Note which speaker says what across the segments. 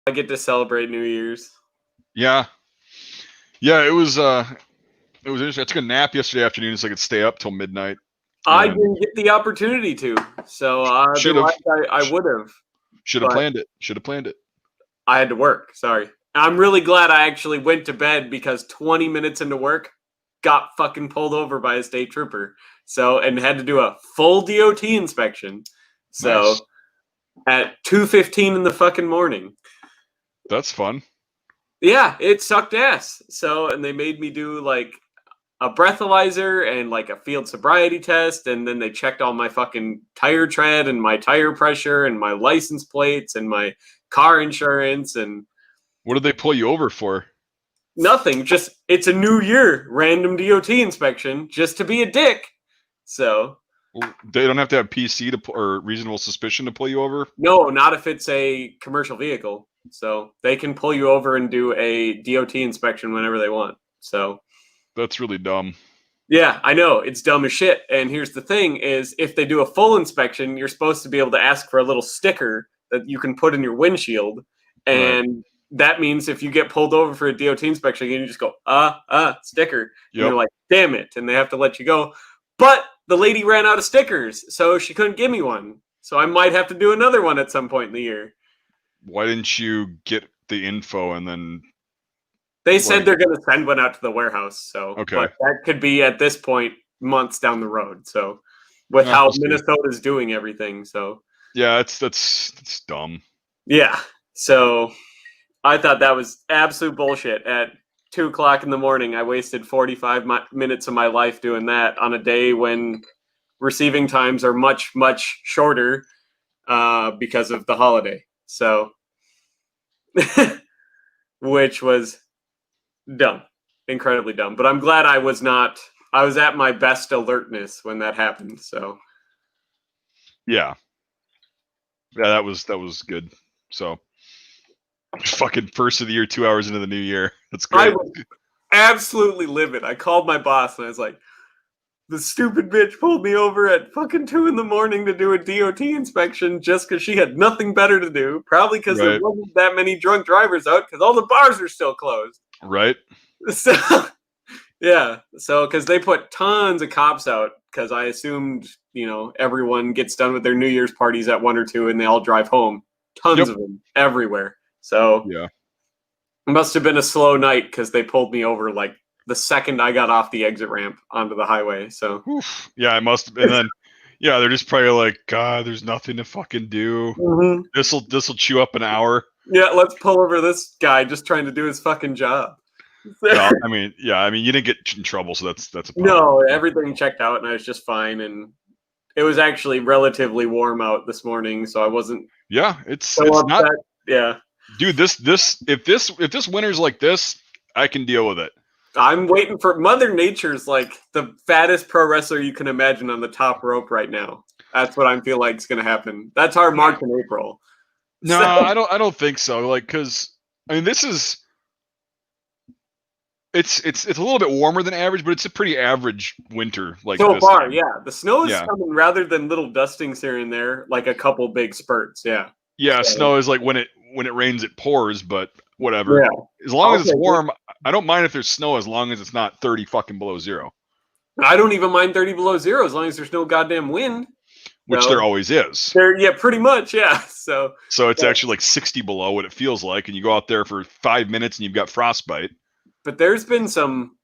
Speaker 1: I get to celebrate New Year's.
Speaker 2: Yeah. Yeah, it was interesting. I took a nap yesterday afternoon so I could stay up till midnight.
Speaker 1: I didn't get the opportunity to, so otherwise I would have.
Speaker 2: Should have planned it. Should have planned it.
Speaker 1: I had to work. Sorry. I'm really glad I actually went to bed because 20 minutes into work, got fucking pulled over by a state trooper. So, and had to do a full DOT inspection. So, nice. At 2:15 in the fucking morning.
Speaker 2: That's fun.
Speaker 1: Yeah, it sucked ass. So, and they made me do like a breathalyzer and like a field sobriety test, and then they checked all my fucking tire tread and my tire pressure and my license plates and my car insurance. And
Speaker 2: what did they pull you over for?
Speaker 1: Nothing. Just it's a new year, random DOT inspection, just to be a dick. So
Speaker 2: they don't have to have PC or reasonable suspicion to pull you over?
Speaker 1: No, not if it's a commercial vehicle. So they can pull you over and do a DOT inspection whenever they want. So
Speaker 2: that's really dumb.
Speaker 1: Yeah, I know. It's dumb as shit. And here's the thing is if they do a full inspection, you're supposed to be able to ask for a little sticker that you can put in your windshield. And that means if you get pulled over for a DOT inspection, you just go, sticker. Yep. And you're like, damn it. And they have to let you go. But the lady ran out of stickers, so she couldn't give me one. So I might have to do another one at some point in the year.
Speaker 2: Why didn't you get the info and then...
Speaker 1: They said they're going to send one out to the warehouse. So
Speaker 2: okay.
Speaker 1: But that could be, at this point, months down the road. So with how Minnesota's doing everything. So
Speaker 2: yeah, that's dumb.
Speaker 1: Yeah. So I thought that was absolute bullshit. At 2:00 in the morning, I wasted 45 minutes of my life doing that on a day when receiving times are much, much shorter because of the holiday. So, which was dumb, incredibly dumb. But I'm glad I was at my best alertness when that happened. So,
Speaker 2: yeah, that was good. So, fucking first of the year, 2 hours into the new year. That's great.
Speaker 1: I was absolutely livid. I called my boss and I was like, the stupid bitch pulled me over at fucking 2 a.m. to do a DOT inspection just because she had nothing better to do. Probably because there wasn't that many drunk drivers out because all the bars are still closed.
Speaker 2: Right.
Speaker 1: So, yeah. So, because they put tons of cops out because I assumed, everyone gets done with their New Year's parties at 1 or 2 and they all drive home. Tons of them everywhere. So,
Speaker 2: yeah.
Speaker 1: It must have been a slow night because they pulled me over like the second I got off the exit ramp onto the highway. So
Speaker 2: yeah, it must have been. And then they're just probably like, God, there's nothing to fucking do.
Speaker 1: Mm-hmm.
Speaker 2: This'll chew up an hour.
Speaker 1: Yeah, let's pull over this guy just trying to do his fucking job.
Speaker 2: No, I mean, you didn't get in trouble, so that's a problem.
Speaker 1: No, everything checked out and I was just fine. And it was actually relatively warm out this morning, so I wasn't.
Speaker 2: Yeah, it's not.
Speaker 1: Yeah.
Speaker 2: Dude, if this winter's like this, I can deal with it.
Speaker 1: I'm waiting for Mother Nature's like the fattest pro wrestler you can imagine on the top rope right now. That's what I feel like is going to happen. That's our March and April.
Speaker 2: No, I don't think so. Like, because I mean, this is it's a little bit warmer than average, but it's a pretty average winter. Like
Speaker 1: so
Speaker 2: this
Speaker 1: far,
Speaker 2: time.
Speaker 1: Yeah. The snow is coming rather than little dustings here and there, like a couple big spurts. Yeah.
Speaker 2: Yeah, so, snow is like when it rains, it pours, but whatever. Yeah. As long as it's warm, I don't mind if there's snow as long as it's not 30 fucking below zero.
Speaker 1: I don't even mind 30 below zero as long as there's no goddamn wind.
Speaker 2: Which there always is.
Speaker 1: Yeah, pretty much, yeah. So
Speaker 2: it's actually like 60 below what it feels like, and you go out there for 5 minutes and you've got frostbite.
Speaker 1: But there's been some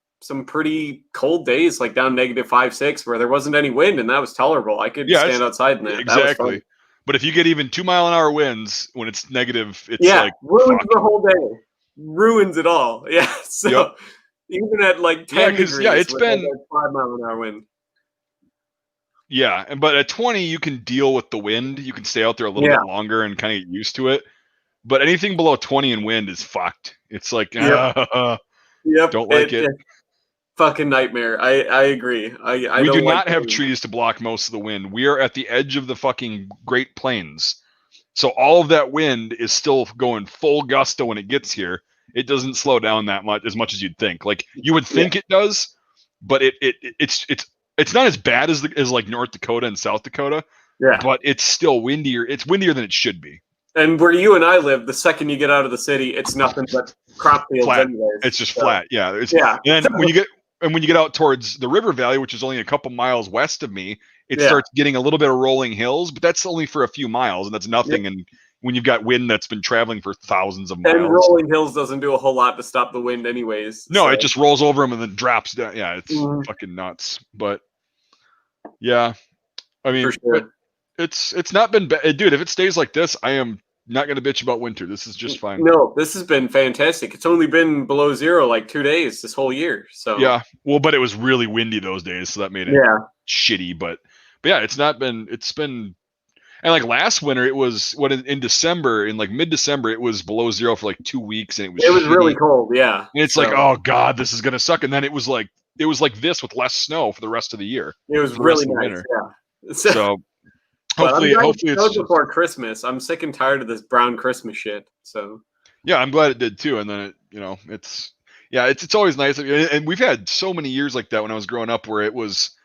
Speaker 1: pretty cold days, like down -5, 6, where there wasn't any wind, and that was tolerable. I could stand outside in that.
Speaker 2: Exactly.
Speaker 1: That
Speaker 2: but if you get even 2-mile-an-hour winds when it's negative, it's like
Speaker 1: ruins the whole day. Ruins it all. Yeah. So even at like 10 degrees,
Speaker 2: it's been
Speaker 1: like 5-mile-an-hour wind.
Speaker 2: Yeah, but at 20 you can deal with the wind. You can stay out there a little bit longer and kind of get used to it. But anything below 20 in wind is fucked. It's like don't like it.
Speaker 1: Fucking nightmare. I agree.
Speaker 2: We do not have trees to block most of the wind. We are at the edge of the fucking Great Plains. So all of that wind is still going full gusto when it gets here. It doesn't slow down that much as you'd think. Like you would think it does, but it's not as bad as like North Dakota and South Dakota.
Speaker 1: Yeah.
Speaker 2: But it's still windier. It's windier than it should be.
Speaker 1: And where you and I live, the second you get out of the city, it's nothing but crop fields
Speaker 2: Flat.
Speaker 1: anyways.
Speaker 2: It's just flat. Yeah.
Speaker 1: Yeah.
Speaker 2: And then when you get out towards the river valley, which is only a couple miles west of me, it starts getting a little bit of rolling hills, but that's only for a few miles, and that's nothing. And when you've got wind that's been traveling for thousands of miles,
Speaker 1: and rolling hills doesn't do a whole lot to stop the wind, anyways.
Speaker 2: No, it just rolls over them and then drops down. Yeah, it's fucking nuts. But yeah, I mean,
Speaker 1: for sure.
Speaker 2: It's not been bad, dude. If it stays like this, I am not gonna bitch about winter. This is just fine.
Speaker 1: No, this has been fantastic. It's only been below zero like 2 days this whole year. So
Speaker 2: yeah, well, but it was really windy those days, so that made it shitty. But yeah, it's been. And like last winter, it was in December, in like mid-December, it was below zero for like 2 weeks, and it was
Speaker 1: really cold. Yeah,
Speaker 2: and it's like, oh god, this is gonna suck. And then it was like this with less snow for the rest of the year.
Speaker 1: It was really nice. Winter. Yeah.
Speaker 2: So hopefully
Speaker 1: it's before Christmas. I'm sick and tired of this brown Christmas shit. So
Speaker 2: yeah, I'm glad it did too. And then it's always nice. And we've had so many years like that when I was growing up, where it was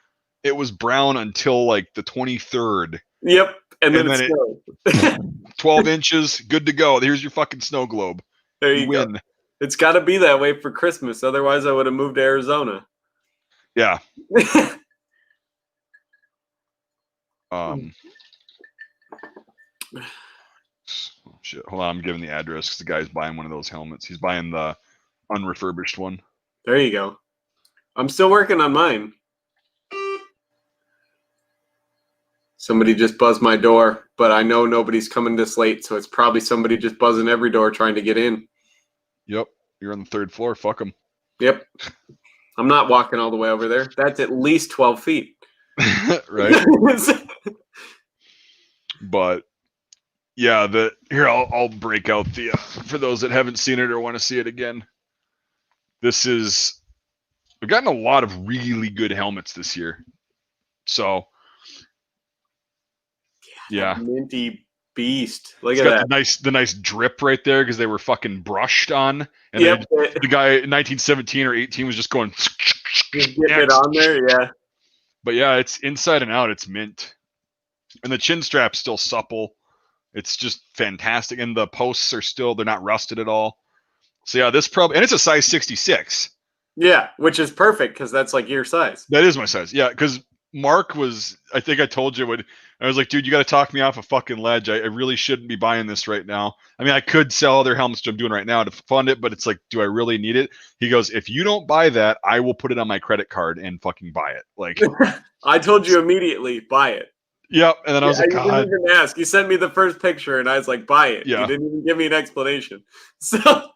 Speaker 2: brown until like the 23rd.
Speaker 1: Yep. And then it
Speaker 2: 12 inches, good to go. Here's your fucking snow globe.
Speaker 1: There you win. Go. It's got to be that way for Christmas. Otherwise, I would have moved to Arizona.
Speaker 2: Yeah. Shit. Hold on, I'm giving the address because the guy's buying one of those helmets. He's buying the unrefurbished one.
Speaker 1: There you go. I'm still working on mine. Somebody just buzzed my door, but I know nobody's coming this late, so it's probably somebody just buzzing every door trying to get in.
Speaker 2: Yep. You're on the 3rd floor. Fuck them.
Speaker 1: Yep. I'm not walking all the way over there. That's at least 12 feet.
Speaker 2: Right? But, yeah, here, I'll break out the, for those that haven't seen it or want to see it again. We've gotten a lot of really good helmets this year. So, yeah,
Speaker 1: minty beast. Look
Speaker 2: it's
Speaker 1: at
Speaker 2: got
Speaker 1: that.
Speaker 2: The nice drip right there because they were fucking brushed on. And then the guy in 1917 or 18 was just going.
Speaker 1: Just getting it on there, yeah.
Speaker 2: But yeah, it's inside and out. It's mint, and the chin strap's still supple. It's just fantastic, and the posts they're not rusted at all. So yeah, and it's a size 66.
Speaker 1: Yeah, which is perfect because that's like your size.
Speaker 2: That is my size. Yeah, because Mark I think I told you I was like, dude, you got to talk me off a fucking ledge. I really shouldn't be buying this right now. I mean, I could sell other helmets, which I'm doing right now to fund it, but it's like, do I really need it? He goes, if you don't buy that, I will put it on my credit card and fucking buy it. Like,
Speaker 1: I told you immediately, buy it.
Speaker 2: Yep. And then I was like,
Speaker 1: you didn't even ask. You sent me the first picture, and I was like, buy it.
Speaker 2: Yeah.
Speaker 1: You didn't even give me an explanation. So.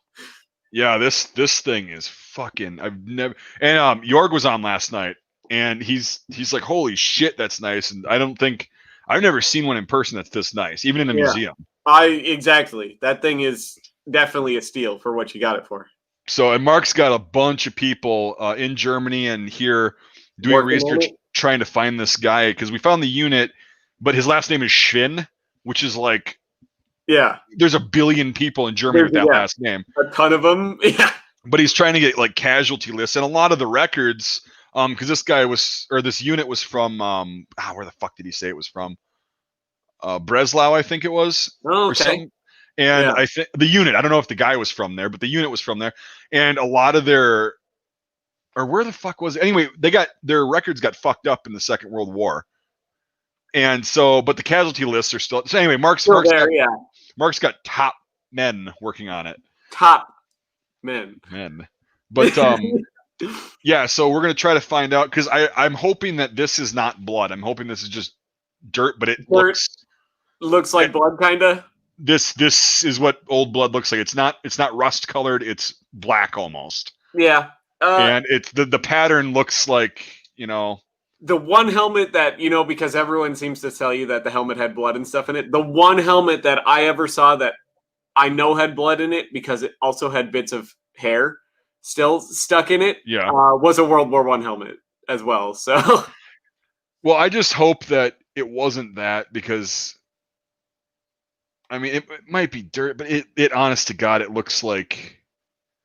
Speaker 2: Yeah, this thing is fucking. I've never. And Jorg was on last night, and he's like, holy shit, that's nice. And I've never seen one in person that's this nice, even in a museum.
Speaker 1: Exactly. That thing is definitely a steal for what you got it for.
Speaker 2: So, and Mark's got a bunch of people in Germany and here doing research, trying to find this guy because we found the unit, but his last name is Schwinn, which is like, there's a billion people in Germany with that last name.
Speaker 1: A ton of them. Yeah.
Speaker 2: But he's trying to get like casualty lists, and a lot of the records. Because this unit was from where the fuck did he say it was from? Breslau, I think it was.
Speaker 1: Oh, okay.
Speaker 2: And I think the unit, I don't know if the guy was from there, but the unit was from there. And a lot of where the fuck was it? Anyway, their records got fucked up in the Second World War. And so, but the casualty lists are still. So anyway, Mark's got top men working on it.
Speaker 1: Top men.
Speaker 2: But yeah, so we're gonna try to find out because I'm hoping that this is not blood. I'm hoping this is just dirt, but it
Speaker 1: looks like blood, kinda.
Speaker 2: This is what old blood looks like. It's not rust colored. It's black almost.
Speaker 1: Yeah,
Speaker 2: and it's the pattern looks like
Speaker 1: the one helmet that because everyone seems to tell you that the helmet had blood and stuff in it. The one helmet that I ever saw that I know had blood in it because it also had bits of hair still stuck in it.
Speaker 2: Yeah,
Speaker 1: was a World War I helmet as well. So,
Speaker 2: well, I just hope that it wasn't that because, I mean, it might be dirt, but it honest to God, it looks like.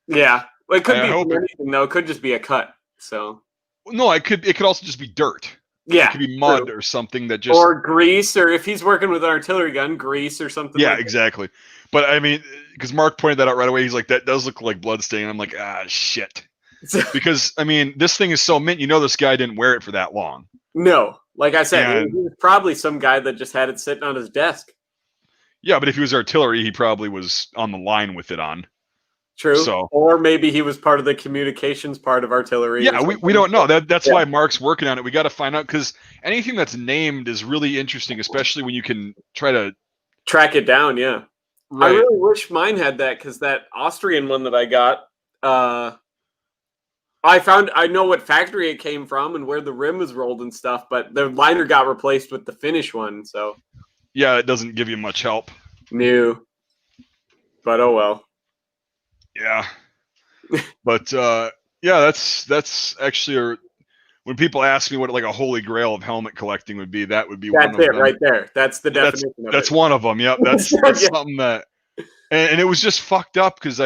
Speaker 1: Yeah, it could be anything though. It could just be a cut. So.
Speaker 2: No, it could also just be dirt.
Speaker 1: Yeah,
Speaker 2: it could be mud or something that just
Speaker 1: or grease, or if he's working with an artiillery gun, grease or something.
Speaker 2: Yeah,
Speaker 1: like
Speaker 2: exactly. But I mean, because Mark pointed that out right away, he's like, "That does look like bloodstain." I'm like, "Ah, shit."
Speaker 1: that.
Speaker 2: Because I mean, this thing is so mint. You know, this guy didn't wear it for that long.
Speaker 1: No, like I said,
Speaker 2: And
Speaker 1: he was probably some guy that just had it sitting on his desk.
Speaker 2: yeah, but if he was artillery, he probably was on the line with it on.
Speaker 1: True.
Speaker 2: So
Speaker 1: Or maybe he was part of the communications part of artillery.
Speaker 2: yeah, we don't know. That's
Speaker 1: Yeah.
Speaker 2: why Mark's working on it. We got to find out because anything that's named is really interesting, especially when you can try to
Speaker 1: Track it down. Yeah. I
Speaker 2: right.
Speaker 1: really wish mine had that because that Austrian one that I got, I know what factory it came from and where the rim was rolled and stuff, but the liner got replaced with the Finnish one. So
Speaker 2: Yeah, it doesn't give you much help.
Speaker 1: new, but oh well.
Speaker 2: Yeah, but yeah, that's actually when people ask me what like a holy grail of helmet collecting would be, that would be one
Speaker 1: That's
Speaker 2: of
Speaker 1: it
Speaker 2: them.
Speaker 1: right there. That's the definition of
Speaker 2: That's
Speaker 1: it.
Speaker 2: one of them. Yep, that's
Speaker 1: Yeah.
Speaker 2: something that, and it was just fucked up because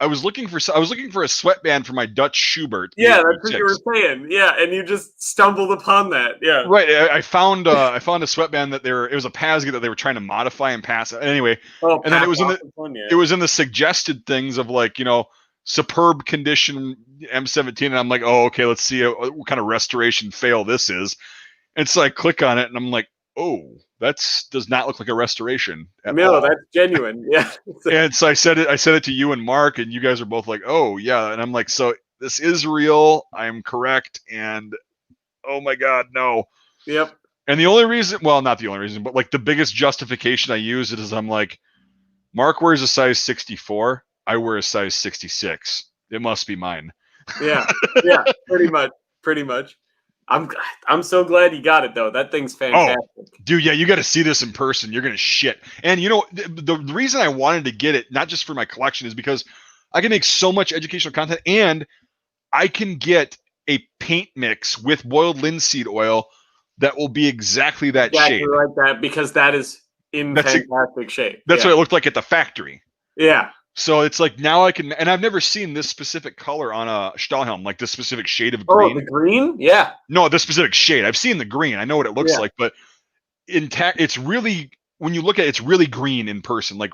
Speaker 2: I was looking for a sweatband for my Dutch Schubert.
Speaker 1: Yeah, that's what you
Speaker 2: 8.6.
Speaker 1: were saying. Yeah, and you just stumbled upon that. Yeah.
Speaker 2: Right, I found a sweatband that it was a Pasga that they were trying to modify and pass. Anyway,
Speaker 1: Oh,
Speaker 2: and then it was in
Speaker 1: pass
Speaker 2: the
Speaker 1: off one, yeah.
Speaker 2: it was in the suggested things of like superb condition M17, and I'm like, oh okay, let's see what kind of restoration fail this is. And so I click on it, and I'm like, oh, does not look like a restoration at
Speaker 1: No,
Speaker 2: all.
Speaker 1: that's genuine. Yeah.
Speaker 2: And so I said it to you and Mark, and you guys are both like, oh yeah, and I'm like, so this is real. I'm correct, and oh my god, no.
Speaker 1: Yep.
Speaker 2: And the only reason, well, not the only reason, but like the biggest justification I use it is I'm like, Mark wears a size 64. I wear a size 66. It must be mine.
Speaker 1: Yeah. Yeah. Pretty much. Pretty much. I'm so glad you got it though. That thing's fantastic.
Speaker 2: Dude, yeah, you got to see this in person. You're gonna shit. And the reason I wanted to get it, not just for my collection, is because I can make so much educational content, and I can get a paint mix with boiled linseed oil that will be exactly that shade.
Speaker 1: Like that, because that is in fantastic shape.
Speaker 2: That's what it looked like at the factory.
Speaker 1: Yeah.
Speaker 2: So it's like now I can, and I've never seen this specific color on a Stahlhelm, like this specific shade of green.
Speaker 1: Oh, the green? Yeah.
Speaker 2: No, this specific shade. I've seen the green. I know what it looks like, but it's really, when you look at it, it's really green in person, like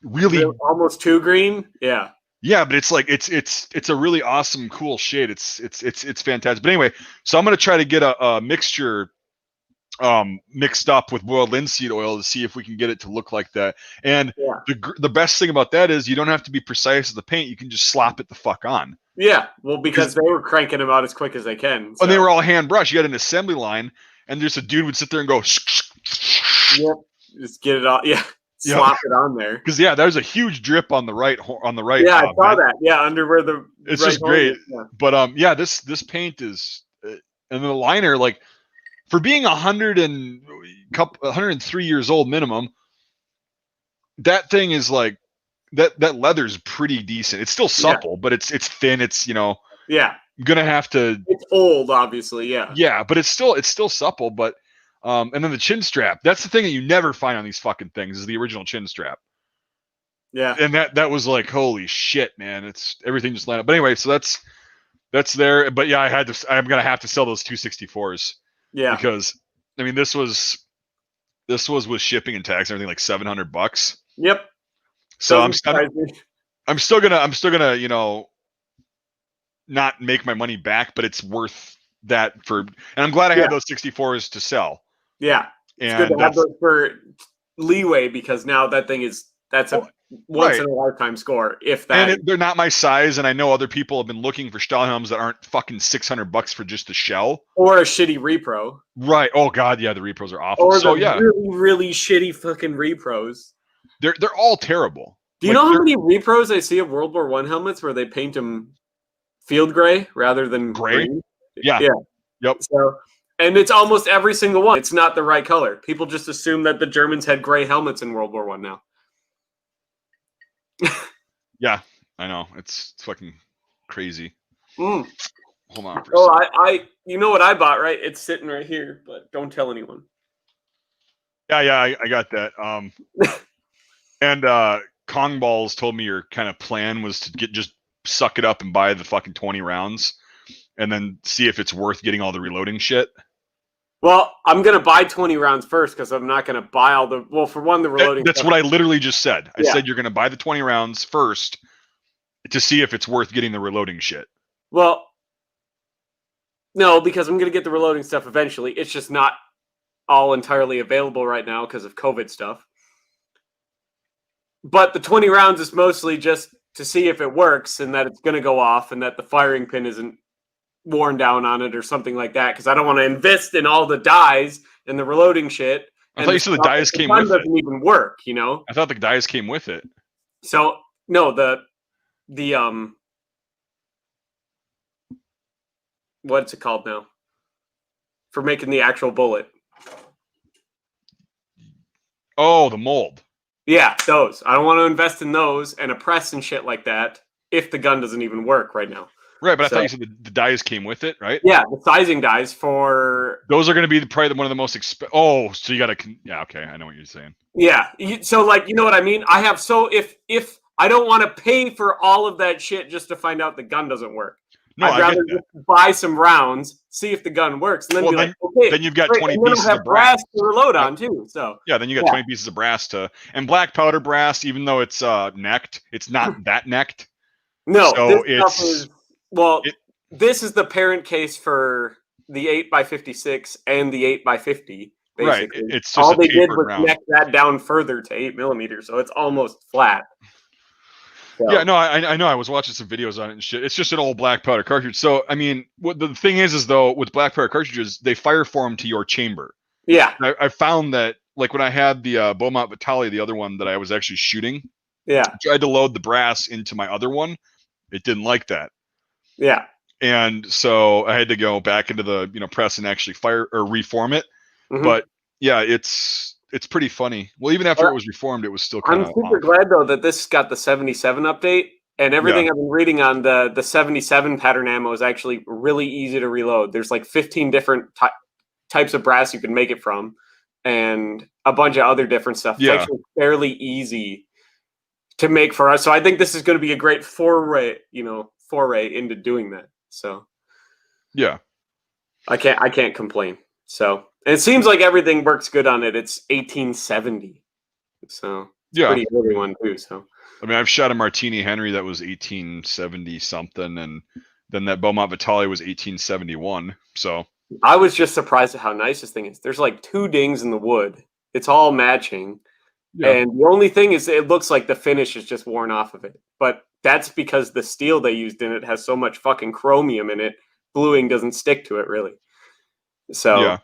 Speaker 2: really
Speaker 1: almost too green. Yeah.
Speaker 2: Yeah, but it's like it's a really awesome, cool shade. It's fantastic. But anyway, so I'm gonna try to get a mixture mixed up with boiled linseed oil to see if we can get it to look like that. And the best thing about that is you don't have to be precise with the paint. You can just slap it the fuck on.
Speaker 1: Yeah, well, because they were cranking them out as quick as they can. So.
Speaker 2: And they were all hand brushed. You had an assembly line, and just a dude would sit there and go.
Speaker 1: Yep, just get it all. Yeah, slap it on there.
Speaker 2: Because there's a huge drip on the right.
Speaker 1: Yeah, I saw that. Yeah, under where the.
Speaker 2: It's right just great. Yeah. But this paint is, and the liner, like, for being 103 years old minimum, that thing is like that leather's pretty decent. It's still supple, but it's thin. It's yeah. I'm gonna have to.
Speaker 1: It's old, obviously. Yeah.
Speaker 2: Yeah, but it's still supple. But and then the chin strap. That's the thing that you never find on these fucking things is the original chin strap.
Speaker 1: Yeah.
Speaker 2: And that was like, holy shit, man! It's everything just lined up. But anyway, so that's there. But yeah, I'm gonna have to sell those 264s.
Speaker 1: Yeah.
Speaker 2: Because I mean, this was with shipping and tax and everything like $700.
Speaker 1: Yep.
Speaker 2: So I'm still gonna not make my money back, but it's worth that and I'm glad I had those 64s to sell.
Speaker 1: Yeah. It's good to have those for leeway because now that's a once in a lifetime score. If that,
Speaker 2: and they're not my size, and I know other people have been looking for Stahlhelms that aren't fucking $600 for just the shell
Speaker 1: or a shitty repro.
Speaker 2: Right. Oh god, yeah, the repros are awful.
Speaker 1: Or really, really shitty fucking repros.
Speaker 2: They're all terrible.
Speaker 1: Do you know how many repros I see of World War I helmets where they paint them field gray rather than green?
Speaker 2: Yeah.
Speaker 1: Yeah.
Speaker 2: Yep.
Speaker 1: So, and it's almost every single one. It's not the right color. People just assume that the Germans had gray helmets in World War I now.
Speaker 2: Yeah, I know. It's fucking crazy.
Speaker 1: Hold
Speaker 2: on.
Speaker 1: I you know what I bought, right? It's sitting right here, but don't tell anyone.
Speaker 2: Yeah, I got that. And Kong Balls told me your kind of plan was to just suck it up and buy the fucking 20 rounds and then see if it's worth getting all the reloading shit.
Speaker 1: Well, I'm gonna buy 20 rounds first because I'm not gonna buy all the. Well, for one, the reloading.
Speaker 2: That's what I literally just said. I
Speaker 1: Yeah.
Speaker 2: said you're going to buy the 20 rounds first to see if it's worth getting the reloading shit.
Speaker 1: Well, no, because I'm gonna get the reloading stuff eventually. It's just not all entirely available right now because of COVID stuff. But the 20 rounds is mostly just to see if it works and that it's going to go off and that the firing pin isn't worn down on it or something like that. Because I don't want to invest in all the dies and the reloading shit.
Speaker 2: I thought you said the dies came with it.
Speaker 1: Doesn't even work, you know.
Speaker 2: I thought the dies came with it.
Speaker 1: So no, the what's it called now? For making the actual bullet.
Speaker 2: Oh, the mold.
Speaker 1: Yeah, those. I don't want to invest in those and a press and shit like that if the gun doesn't even work right now.
Speaker 2: Right, but I thought you said the dies came with it, right?
Speaker 1: Yeah, the sizing dies for...
Speaker 2: Those are going to be probably one of the most expensive... Oh, so you got to... Yeah, okay, I know what you're saying.
Speaker 1: Yeah, so like, you know what I mean? I have... So if I don't want to pay for all of that shit just to find out the gun doesn't work. No, I'd rather just buy some rounds, see if the gun works, and then be like, okay.
Speaker 2: Then you've got 20 pieces of
Speaker 1: brass to reload on too. So
Speaker 2: yeah, then you got 20 pieces of brass to, and black powder brass, even though it's necked, it's not that necked.
Speaker 1: No,
Speaker 2: so
Speaker 1: this is the parent case for the 8x56 and the 8x50. Basically,
Speaker 2: right. It's just
Speaker 1: all they did was
Speaker 2: round.
Speaker 1: neck that down further to 8mm, so it's almost flat.
Speaker 2: So. Yeah, no, I know. I was watching some videos on it and shit. It's just an old black powder cartridge. So, I mean, what the thing is though, with black powder cartridges, they fire form to your chamber.
Speaker 1: Yeah.
Speaker 2: I found that, like, when I had the Beaumont Vitale, the other one that I was actually shooting,
Speaker 1: yeah,
Speaker 2: I tried to load the brass into my other one. It didn't like that.
Speaker 1: Yeah.
Speaker 2: And so I had to go back into the, press and actually fire or reform it. Mm-hmm. But yeah, it's pretty funny. Well, even after it was reformed, it was still kind of...
Speaker 1: I'm super glad, though, that this got the 77 update. And everything I've been reading on the 77 pattern ammo is actually really easy to reload. There's like 15 different types of brass you can make it from. And a bunch of other different stuff. It's actually fairly easy to make for us. So I think this is going to be a great foray into doing that. So
Speaker 2: yeah,
Speaker 1: I can't complain. So... And it seems like everything works good on it. It's 1870, so it's a pretty early one too. So
Speaker 2: I mean, I've shot a Martini Henry that was 1870 something, and then that Beaumont Vitale was 1871. So
Speaker 1: I was just surprised at how nice this thing is. There's like 2 dings in the wood. It's all matching, and the only thing is, it looks like the finish is just worn off of it. But that's because the steel they used in it has so much fucking chromium in it. Bluing doesn't stick to it really. So
Speaker 2: yeah.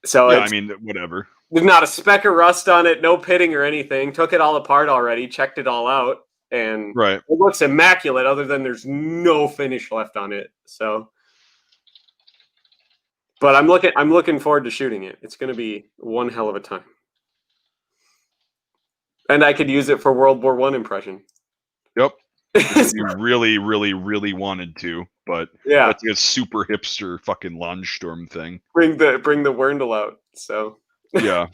Speaker 1: So
Speaker 2: I mean, whatever.
Speaker 1: There's not a speck of rust on it, no pitting or anything. Took it all apart already, checked it all out, and it looks immaculate. Other than there's no finish left on it. So, but I'm looking forward to shooting it. It's going to be one hell of a time, and I could use it for World War I impression.
Speaker 2: Yep. If you really, really, really wanted to, but that's a super hipster fucking Landsturm thing.
Speaker 1: Bring the Wurndl out. So
Speaker 2: yeah.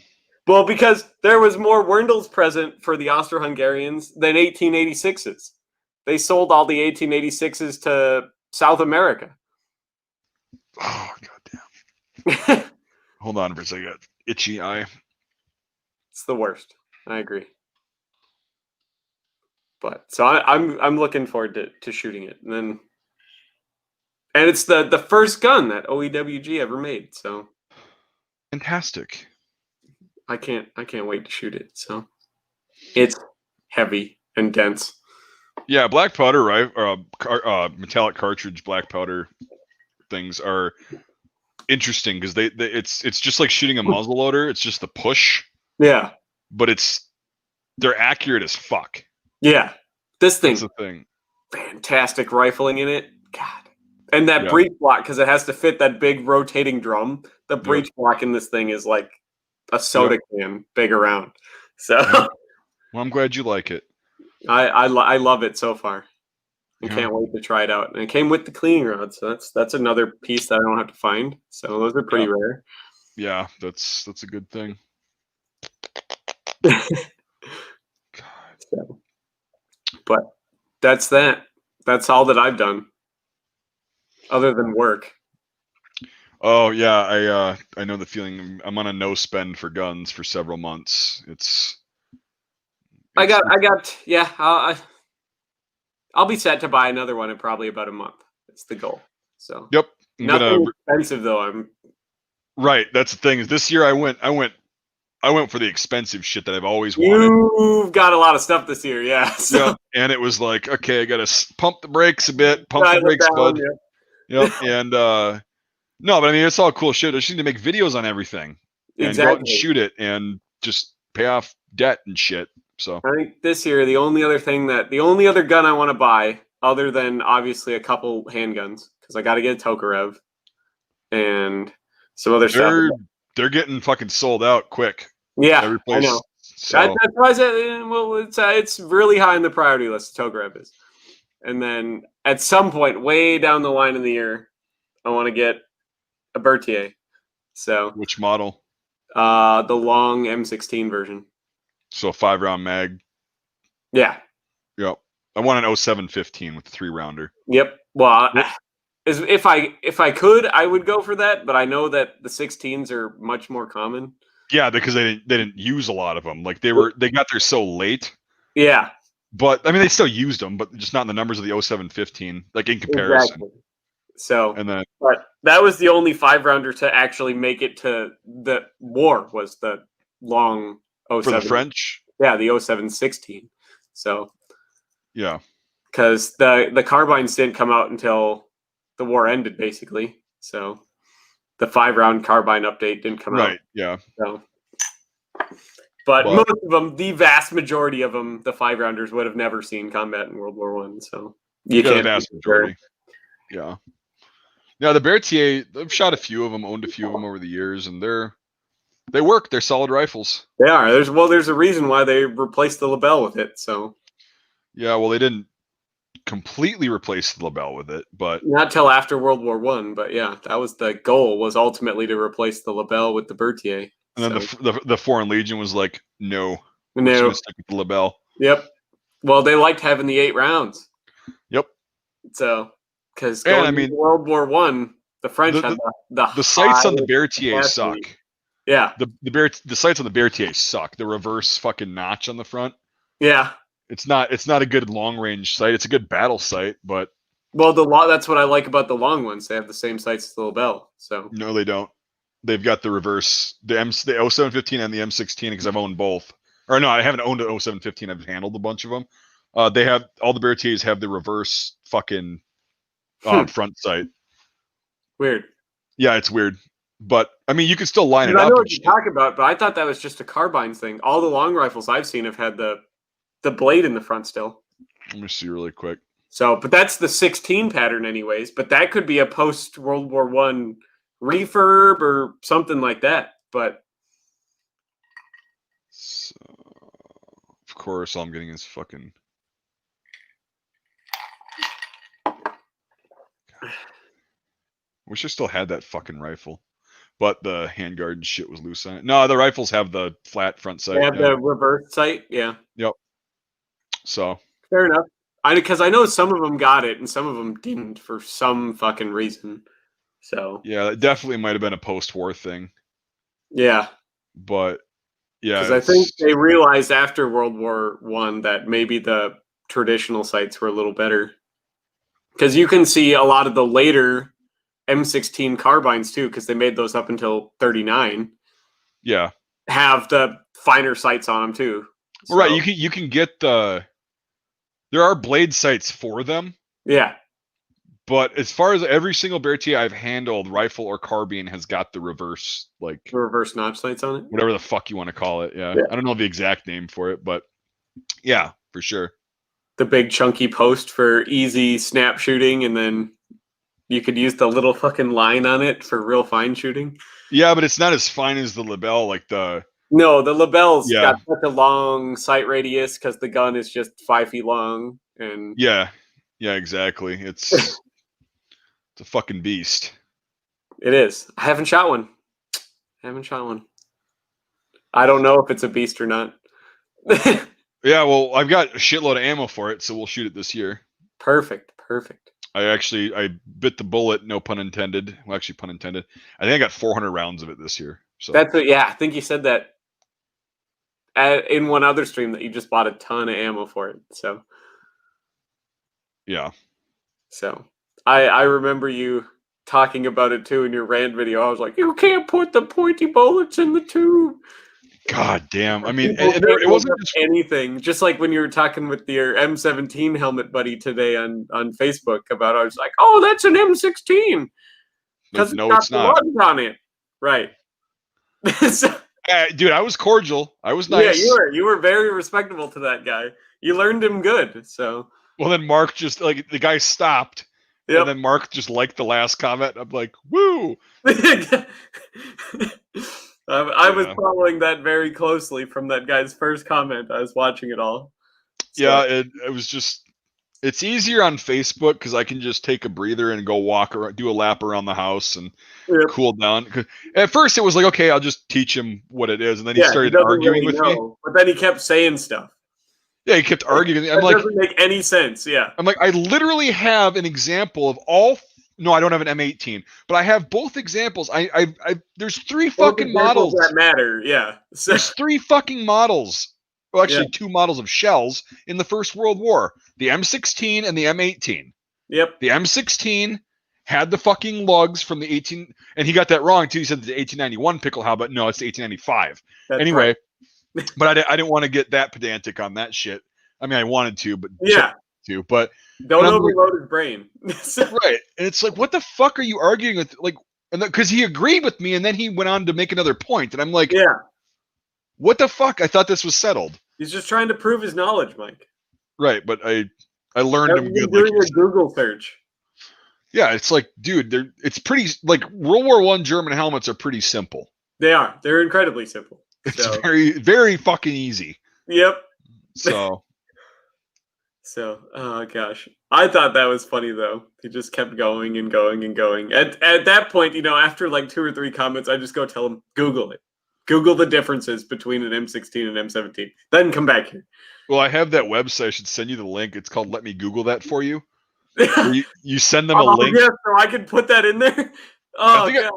Speaker 1: Well, because there was more Wurndls present for the Austro-Hungarians than 1886s. They sold all the 1886s to South America.
Speaker 2: Oh, goddamn. Hold on for a second. Itchy eye.
Speaker 1: It's the worst. I agree. But so I'm looking forward to shooting it, and it's the first gun that OEWG ever made. So
Speaker 2: fantastic.
Speaker 1: I can't wait to shoot it. So it's heavy and dense.
Speaker 2: Yeah, black powder, right? Metallic cartridge black powder things are interesting because it's just like shooting a muzzle loader. It's just the push.
Speaker 1: Yeah,
Speaker 2: but they're accurate as fuck.
Speaker 1: Yeah, this thing.
Speaker 2: That's the thing.
Speaker 1: Fantastic rifling in it. God, and that breech block, because it has to fit that big rotating drum. The breech block in this thing is like a soda can big around. So,
Speaker 2: well, I'm glad you like it.
Speaker 1: I love it so far. I can't wait to try it out. And it came with the cleaning rod, so that's another piece that I don't have to find. So those are pretty rare.
Speaker 2: Yeah, that's a good thing.
Speaker 1: So, but that's that. That's all that I've done, other than work.
Speaker 2: Oh yeah, I know the feeling. I'm on a no spend for guns for several months.
Speaker 1: I got, yeah. I'll be set to buy another one in probably about a month. It's the goal. So
Speaker 2: Yep. I'm gonna
Speaker 1: nothing expensive though.
Speaker 2: right. That's the thing. Is this year I went for the expensive shit that I've always wanted.
Speaker 1: You've got a lot of stuff this year, yeah. So
Speaker 2: Yep. And it was like, okay, I gotta pump the brakes a bit. Pump the
Speaker 1: dial it
Speaker 2: brakes,
Speaker 1: down,
Speaker 2: bud.
Speaker 1: yeah.
Speaker 2: Yep. And no, but I mean, it's all cool shit. I just need to make videos on everything and go out and
Speaker 1: Exactly.
Speaker 2: shoot it and just pay off debt and shit. So
Speaker 1: I think this year the only other gun I want to buy, other than obviously a couple handguns, because I got to get a Tokarev and some other stuff.
Speaker 2: they're getting fucking sold out quick.
Speaker 1: Yeah,
Speaker 2: Every
Speaker 1: I
Speaker 2: place.
Speaker 1: know.
Speaker 2: So
Speaker 1: That's why I said, well, it's really high in the priority list. Tokarev is, and then at some point, way down the line in the year, I want to get a Berthier. So
Speaker 2: which model?
Speaker 1: the long M16 version.
Speaker 2: So a 5-round mag.
Speaker 1: Yeah.
Speaker 2: Yep. I want an 0715 with a 3-rounder.
Speaker 1: Yep. Well,
Speaker 2: Yep.
Speaker 1: if I could, I would go for that, but I know that the 16s are much more common.
Speaker 2: Yeah, because they didn't use a lot of them. Like they got there so late.
Speaker 1: Yeah.
Speaker 2: But I mean, they still used them, but just not in the numbers of the 0715, like in comparison.
Speaker 1: Exactly. So,
Speaker 2: And then
Speaker 1: but that was the only 5-rounder to actually make it to the war was the long
Speaker 2: for the
Speaker 1: 07.
Speaker 2: French,
Speaker 1: Yeah, the 0716. So,
Speaker 2: yeah,
Speaker 1: because the carbines didn't come out until the war ended, basically. So, the 5-round carbine update didn't come out.
Speaker 2: right, yeah.
Speaker 1: So, but most of them, the vast majority of them, the 5-rounders would have never seen combat in World War One. So you
Speaker 2: Yeah, the
Speaker 1: can't.
Speaker 2: vast majority. Yeah. Yeah, the Berthier, I've shot a few of them, owned a few of them over the years, and they work. They're solid rifles.
Speaker 1: They are. There's a reason why they replaced the Lebel with it. So
Speaker 2: Yeah, well, they didn't completely replace the Lebel with it, but
Speaker 1: not till after World War One, but yeah, that was the goal. Was ultimately to replace the Lebel with the Berthier.
Speaker 2: and then
Speaker 1: So.
Speaker 2: the Foreign Legion was like, no, we're just
Speaker 1: No.
Speaker 2: gonna stick with the Lebel.
Speaker 1: Yep. Well, they liked having the 8 rounds.
Speaker 2: Yep.
Speaker 1: So because
Speaker 2: And
Speaker 1: going
Speaker 2: I
Speaker 1: into
Speaker 2: mean,
Speaker 1: World War One, the French had
Speaker 2: the sights on the
Speaker 1: highest
Speaker 2: Berthier
Speaker 1: capacity.
Speaker 2: suck.
Speaker 1: Yeah.
Speaker 2: The sights on the Berthier suck. The reverse fucking notch on the front.
Speaker 1: Yeah.
Speaker 2: It's not a good long range sight. It's a good battle sight, but
Speaker 1: Well, that's what I like about the long ones. They have the same sights as the Lebel. So
Speaker 2: no, they don't. They've got the reverse, the 0715 and the M16 because I've owned both. Or no, I haven't owned an 0715. I've handled a bunch of them. They have all the Berthiers have the reverse fucking front sight.
Speaker 1: weird.
Speaker 2: Yeah, it's weird, but I mean, you can still line it
Speaker 1: I
Speaker 2: up.
Speaker 1: know what you're talking about, but I thought that was just a carbine thing. All the long rifles I've seen have had the blade in the front still.
Speaker 2: Let me see really quick.
Speaker 1: So, but that's the 16 pattern, anyways. But that could be a post World War One refurb or something like that. But
Speaker 2: So, of course, all I'm getting is fucking. Wish I still had that fucking rifle, but the handguard shit was loose on it. No, the rifles have the flat front sight.
Speaker 1: they have the reverse sight. Yeah.
Speaker 2: Yep. So
Speaker 1: Fair enough. Because I know some of them got it and some of them didn't for some fucking reason. So
Speaker 2: yeah, it definitely might have been a post-war thing,
Speaker 1: yeah,
Speaker 2: but yeah,
Speaker 1: because I think they realized after World War One that maybe the traditional sights were a little better. Because you can see a lot of the later M16 carbines too, because they made those up until 39.
Speaker 2: Yeah,
Speaker 1: have the finer sights on them too.
Speaker 2: So, right. You can get the. There are blade sights for them.
Speaker 1: Yeah.
Speaker 2: But as far as every single Berthier I've handled, rifle or carbine has got the reverse, like
Speaker 1: the reverse notch sights on it.
Speaker 2: Whatever the fuck you want to call it. Yeah. I don't know the exact name for it, but yeah, for sure.
Speaker 1: The big chunky post for easy snap shooting, and then you could use the little fucking line on it for real fine shooting.
Speaker 2: Yeah, but it's not as fine as the Lebel,
Speaker 1: No, the Lebel's got such a long sight radius because the gun is just 5 feet long, and
Speaker 2: yeah, exactly. It's a fucking beast.
Speaker 1: It is. I haven't shot one. I don't know if it's a beast or not.
Speaker 2: Yeah, well, I've got a shitload of ammo for it, so we'll shoot it this year.
Speaker 1: Perfect.
Speaker 2: I bit the bullet, no pun intended. Well, actually, pun intended. I think I got 400 rounds of it this year. So
Speaker 1: That's what. Yeah, I think you said that in one other stream that you just bought a ton of ammo for it. So
Speaker 2: yeah.
Speaker 1: So I remember you talking about it too in your rant video. I was like, you can't put the pointy bullets in the tube.
Speaker 2: God damn. I mean,
Speaker 1: People
Speaker 2: and
Speaker 1: can't
Speaker 2: it
Speaker 1: look
Speaker 2: wasn't
Speaker 1: up
Speaker 2: just
Speaker 1: anything. Just like when you were talking with your M17 helmet buddy today on Facebook about, I was like, oh, that's an M16 because
Speaker 2: no,
Speaker 1: got
Speaker 2: it's
Speaker 1: the
Speaker 2: not.
Speaker 1: lugs on it, right? So,
Speaker 2: Dude, I was cordial. I was
Speaker 1: yeah,
Speaker 2: nice.
Speaker 1: you were very respectable to that guy. You learned him good. So
Speaker 2: Well, then Mark just like the guy stopped,
Speaker 1: yep.
Speaker 2: and then Mark just liked the last comment. I'm like, woo.
Speaker 1: I was following that very closely from that guy's first comment. I was watching it all. So.
Speaker 2: Yeah, it was just. It's easier on Facebook because I can just take a breather and go walk or do a lap around the house and cool down. At first, it was like, okay, I'll just teach him what it is, and then he started arguing with me.
Speaker 1: But then he kept saying stuff.
Speaker 2: Yeah, he kept arguing. I'm
Speaker 1: that
Speaker 2: like,
Speaker 1: doesn't make any sense. Yeah,
Speaker 2: I'm like, I literally have an example of all. No, I don't have an M18, but I have both examples. There's 3 fucking models
Speaker 1: that matter. Yeah,
Speaker 2: there's 3 fucking models. Well, actually, 2 models of shells in the First World War: the M16 and the M18.
Speaker 1: Yep.
Speaker 2: The M16 had the fucking lugs from the 18, and he got that wrong too. He said the 1891 Pickelhau, but no, it's the 1895.
Speaker 1: That's
Speaker 2: anyway,
Speaker 1: right.
Speaker 2: But I didn't want to get that pedantic on that shit. I mean, I wanted to, but but
Speaker 1: don't overload his brain.
Speaker 2: Right, and it's like, what the fuck are you arguing with? Like, and because he agreed with me, and then he went on to make another point, and I'm like, what the fuck? I thought this was settled.
Speaker 1: He's just trying to prove his knowledge, Mike.
Speaker 2: Right, but I learned him good.
Speaker 1: Doing a Google search.
Speaker 2: Yeah, it's like, dude, it's pretty like World War I German helmets are pretty simple.
Speaker 1: They are. They're incredibly simple.
Speaker 2: It's very, very fucking easy.
Speaker 1: Yep.
Speaker 2: So,
Speaker 1: oh gosh, I thought that was funny though. He just kept going and going and going. At that point, after like 2 or 3 comments, I just go tell him, Google it. Google the differences between an M16 and M17. Then come back here.
Speaker 2: Well, I have that website. I should send you the link. It's called Let Me Google That For You. You send them a link.
Speaker 1: Yeah, so I can put that in there? Oh, God.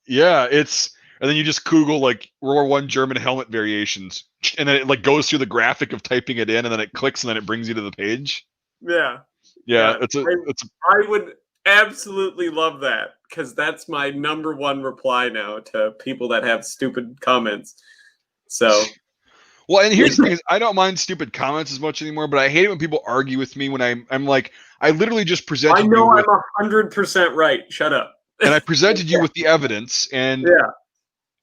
Speaker 2: Yeah, and then you just Google like World War I German helmet variations. And then it like goes through the graphic of typing it in, and then it clicks, and then it brings you to the page.
Speaker 1: Yeah.
Speaker 2: Yeah,
Speaker 1: I would absolutely love that, because that's my number 1 reply now to people that have stupid comments. So,
Speaker 2: well, and here's the thing: is I don't mind stupid comments as much anymore, but I hate it when people argue with me when I'm like, I literally just presented.
Speaker 1: I know I'm 100% right. Shut up.
Speaker 2: And I presented you with the evidence, and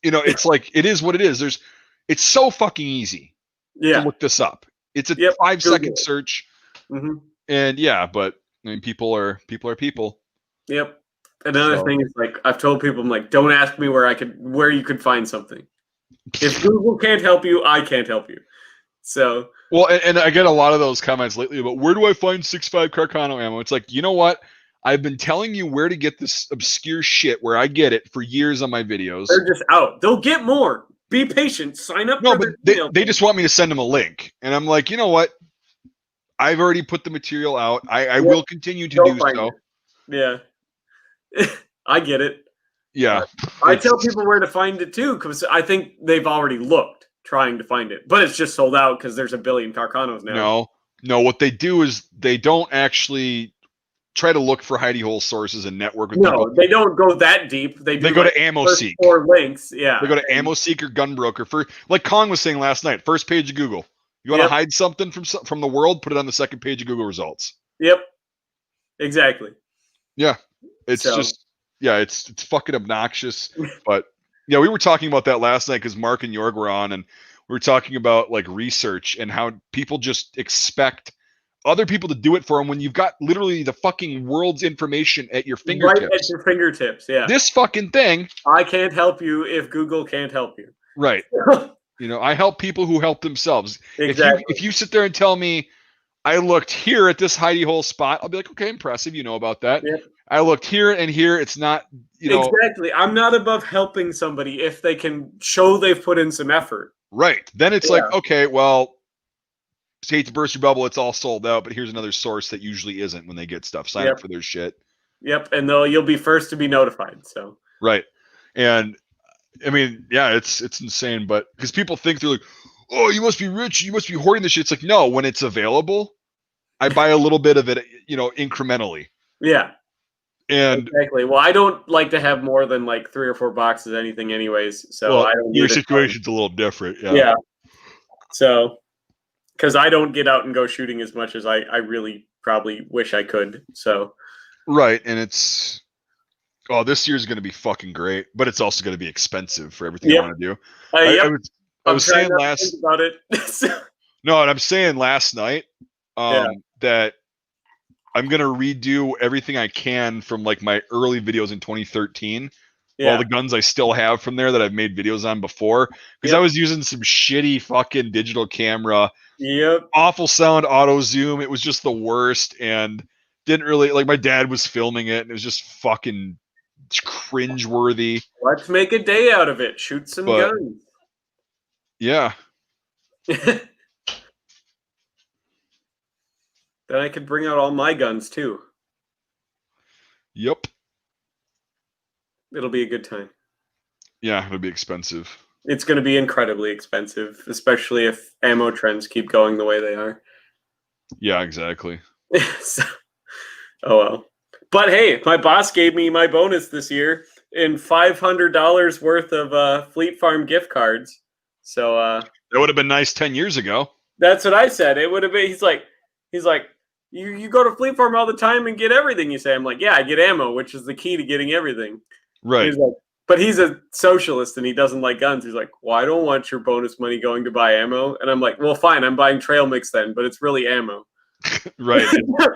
Speaker 2: it's like, it is what it is. It's so fucking easy to look this up. It's a 5-second search, and but I mean, people are people.
Speaker 1: Yep. Another thing is, like, I've told people, I'm like, don't ask me where you could find something. If Google can't help you, I can't help you. So.
Speaker 2: Well, and I get a lot of those comments lately about, where do I find 6.5 Carcano ammo? It's like, you know what? I've been telling you where to get this obscure shit where I get it for years on my videos.
Speaker 1: They're just out. They'll get more. Be patient. Sign up.
Speaker 2: No, but they just want me to send them a link. And I'm like, you know what? I've already put the material out. I will continue to do so.
Speaker 1: Yeah. I get it.
Speaker 2: Yeah.
Speaker 1: I tell people where to find it too, because I think they've already looked trying to find it. But it's just sold out because there's a billion Carcanos now.
Speaker 2: No. What they do is they don't actually try to look for hidey hole sources and network with people.
Speaker 1: No, they don't go that deep. They
Speaker 2: go to AmmoSeek.
Speaker 1: 4 links, yeah.
Speaker 2: They go to AmmoSeek or Gunbroker. Like Kong was saying last night, first page of Google. You want to hide something from the world, put it on the second page of Google results.
Speaker 1: Yep. Exactly.
Speaker 2: Yeah. It's just, it's fucking obnoxious. But, we were talking about that last night because Mark and Jorg were on, and we were talking about like research and how people just expect other people to do it for them when you've got literally the fucking world's information at your fingertips.
Speaker 1: Right at your fingertips, yeah.
Speaker 2: This fucking thing.
Speaker 1: I can't help you if Google can't help you.
Speaker 2: Right. I help people who help themselves.
Speaker 1: Exactly.
Speaker 2: If you sit there and tell me, I looked here at this hidey hole spot, I'll be like, okay, impressive. You know about that. Yep. I looked here and here. It's not,
Speaker 1: Exactly. I'm not above helping somebody if they can show they've put in some effort.
Speaker 2: Right. Then it's like, okay, well, hate to burst your bubble, it's all sold out, but here's another source that usually isn't when they get stuff. Sign up for their shit.
Speaker 1: Yep, and you'll be first to be notified. So
Speaker 2: right, and I mean, yeah, it's insane, but because people think they're like, oh, you must be rich, you must be hoarding this shit. It's like, no, when it's available, I buy a little bit of it, incrementally.
Speaker 1: Yeah.
Speaker 2: And
Speaker 1: exactly. Well, I don't like to have more than like 3 or 4 boxes of anything, anyways. So I don't.
Speaker 2: Your situation's a little different.
Speaker 1: Yeah. So, because I don't get out and go shooting as much as I really probably wish I could. So.
Speaker 2: Right, and this year's going to be fucking great, but it's also going to be expensive for everything I want to do. I was saying last
Speaker 1: about it.
Speaker 2: No, and I'm saying last night that I'm going to redo everything I can from like my early videos in 2013. All the guns I still have from there that I've made videos on before, because I was using some shitty fucking digital camera. Awful sound, auto zoom. It was just the worst, and didn't really like. My dad was filming it, and it was just fucking cringeworthy.
Speaker 1: Let's make a day out of it. Shoot some guns.
Speaker 2: Yeah.
Speaker 1: Then I could bring out all my guns too.
Speaker 2: Yep.
Speaker 1: It'll be a good time.
Speaker 2: Yeah, it'll be expensive.
Speaker 1: It's going to be incredibly expensive, especially if ammo trends keep going the way they are.
Speaker 2: Yeah, exactly.
Speaker 1: So, oh well. But hey, my boss gave me my bonus this year in $500 worth of Fleet Farm gift cards. So
Speaker 2: that would have been nice 10 years ago.
Speaker 1: That's what I said. It would have been. He's like, you go to Fleet Farm all the time and get everything you say. I'm like, yeah, I get ammo, which is the key to getting everything.
Speaker 2: Right.
Speaker 1: He's like, but he's a socialist and he doesn't like guns. He's like, well, I don't want your bonus money going to buy ammo. And I'm like, well, fine, I'm buying trail mix then, but it's really ammo.
Speaker 2: Right.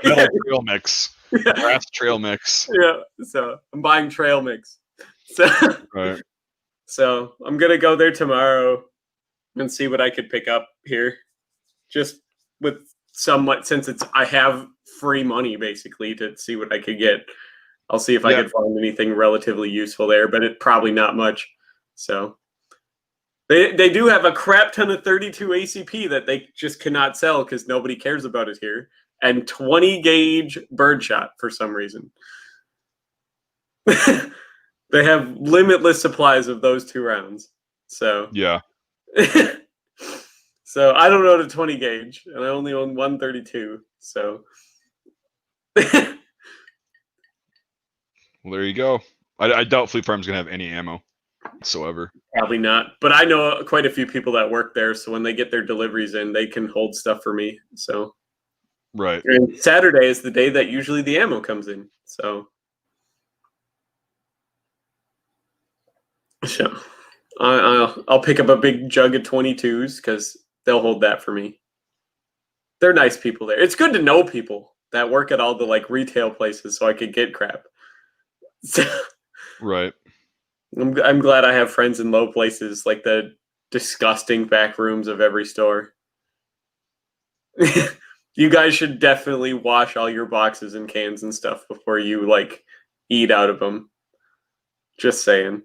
Speaker 2: Metal trail mix. Brass trail mix.
Speaker 1: Yeah. So I'm buying trail mix. So,
Speaker 2: right.
Speaker 1: So I'm going to go there tomorrow and see what I could pick up here. Just with somewhat, since I have free money basically to see what I could get. I'll see if I could find anything relatively useful there, but it probably not much. So they do have a crap ton of 32 ACP that they just cannot sell because nobody cares about it here, and 20 gauge birdshot for some reason. They have limitless supplies of those 2 rounds. So
Speaker 2: yeah.
Speaker 1: So I don't know the 20 gauge, and I only own 132. So.
Speaker 2: Well, there you go. I doubt Fleet Farm's going to have any ammo whatsoever.
Speaker 1: Probably not. But I know quite a few people that work there, so when they get their deliveries in, they can hold stuff for me. So,
Speaker 2: right.
Speaker 1: And Saturday is the day that usually the ammo comes in. So I'll pick up a big jug of 22s because they'll hold that for me. They're nice people there. It's good to know people that work at all the like retail places so I could get crap.
Speaker 2: Right.
Speaker 1: I'm glad I have friends in low places, like the disgusting back rooms of every store. You guys should definitely wash all your boxes and cans and stuff before you like eat out of them. Just saying.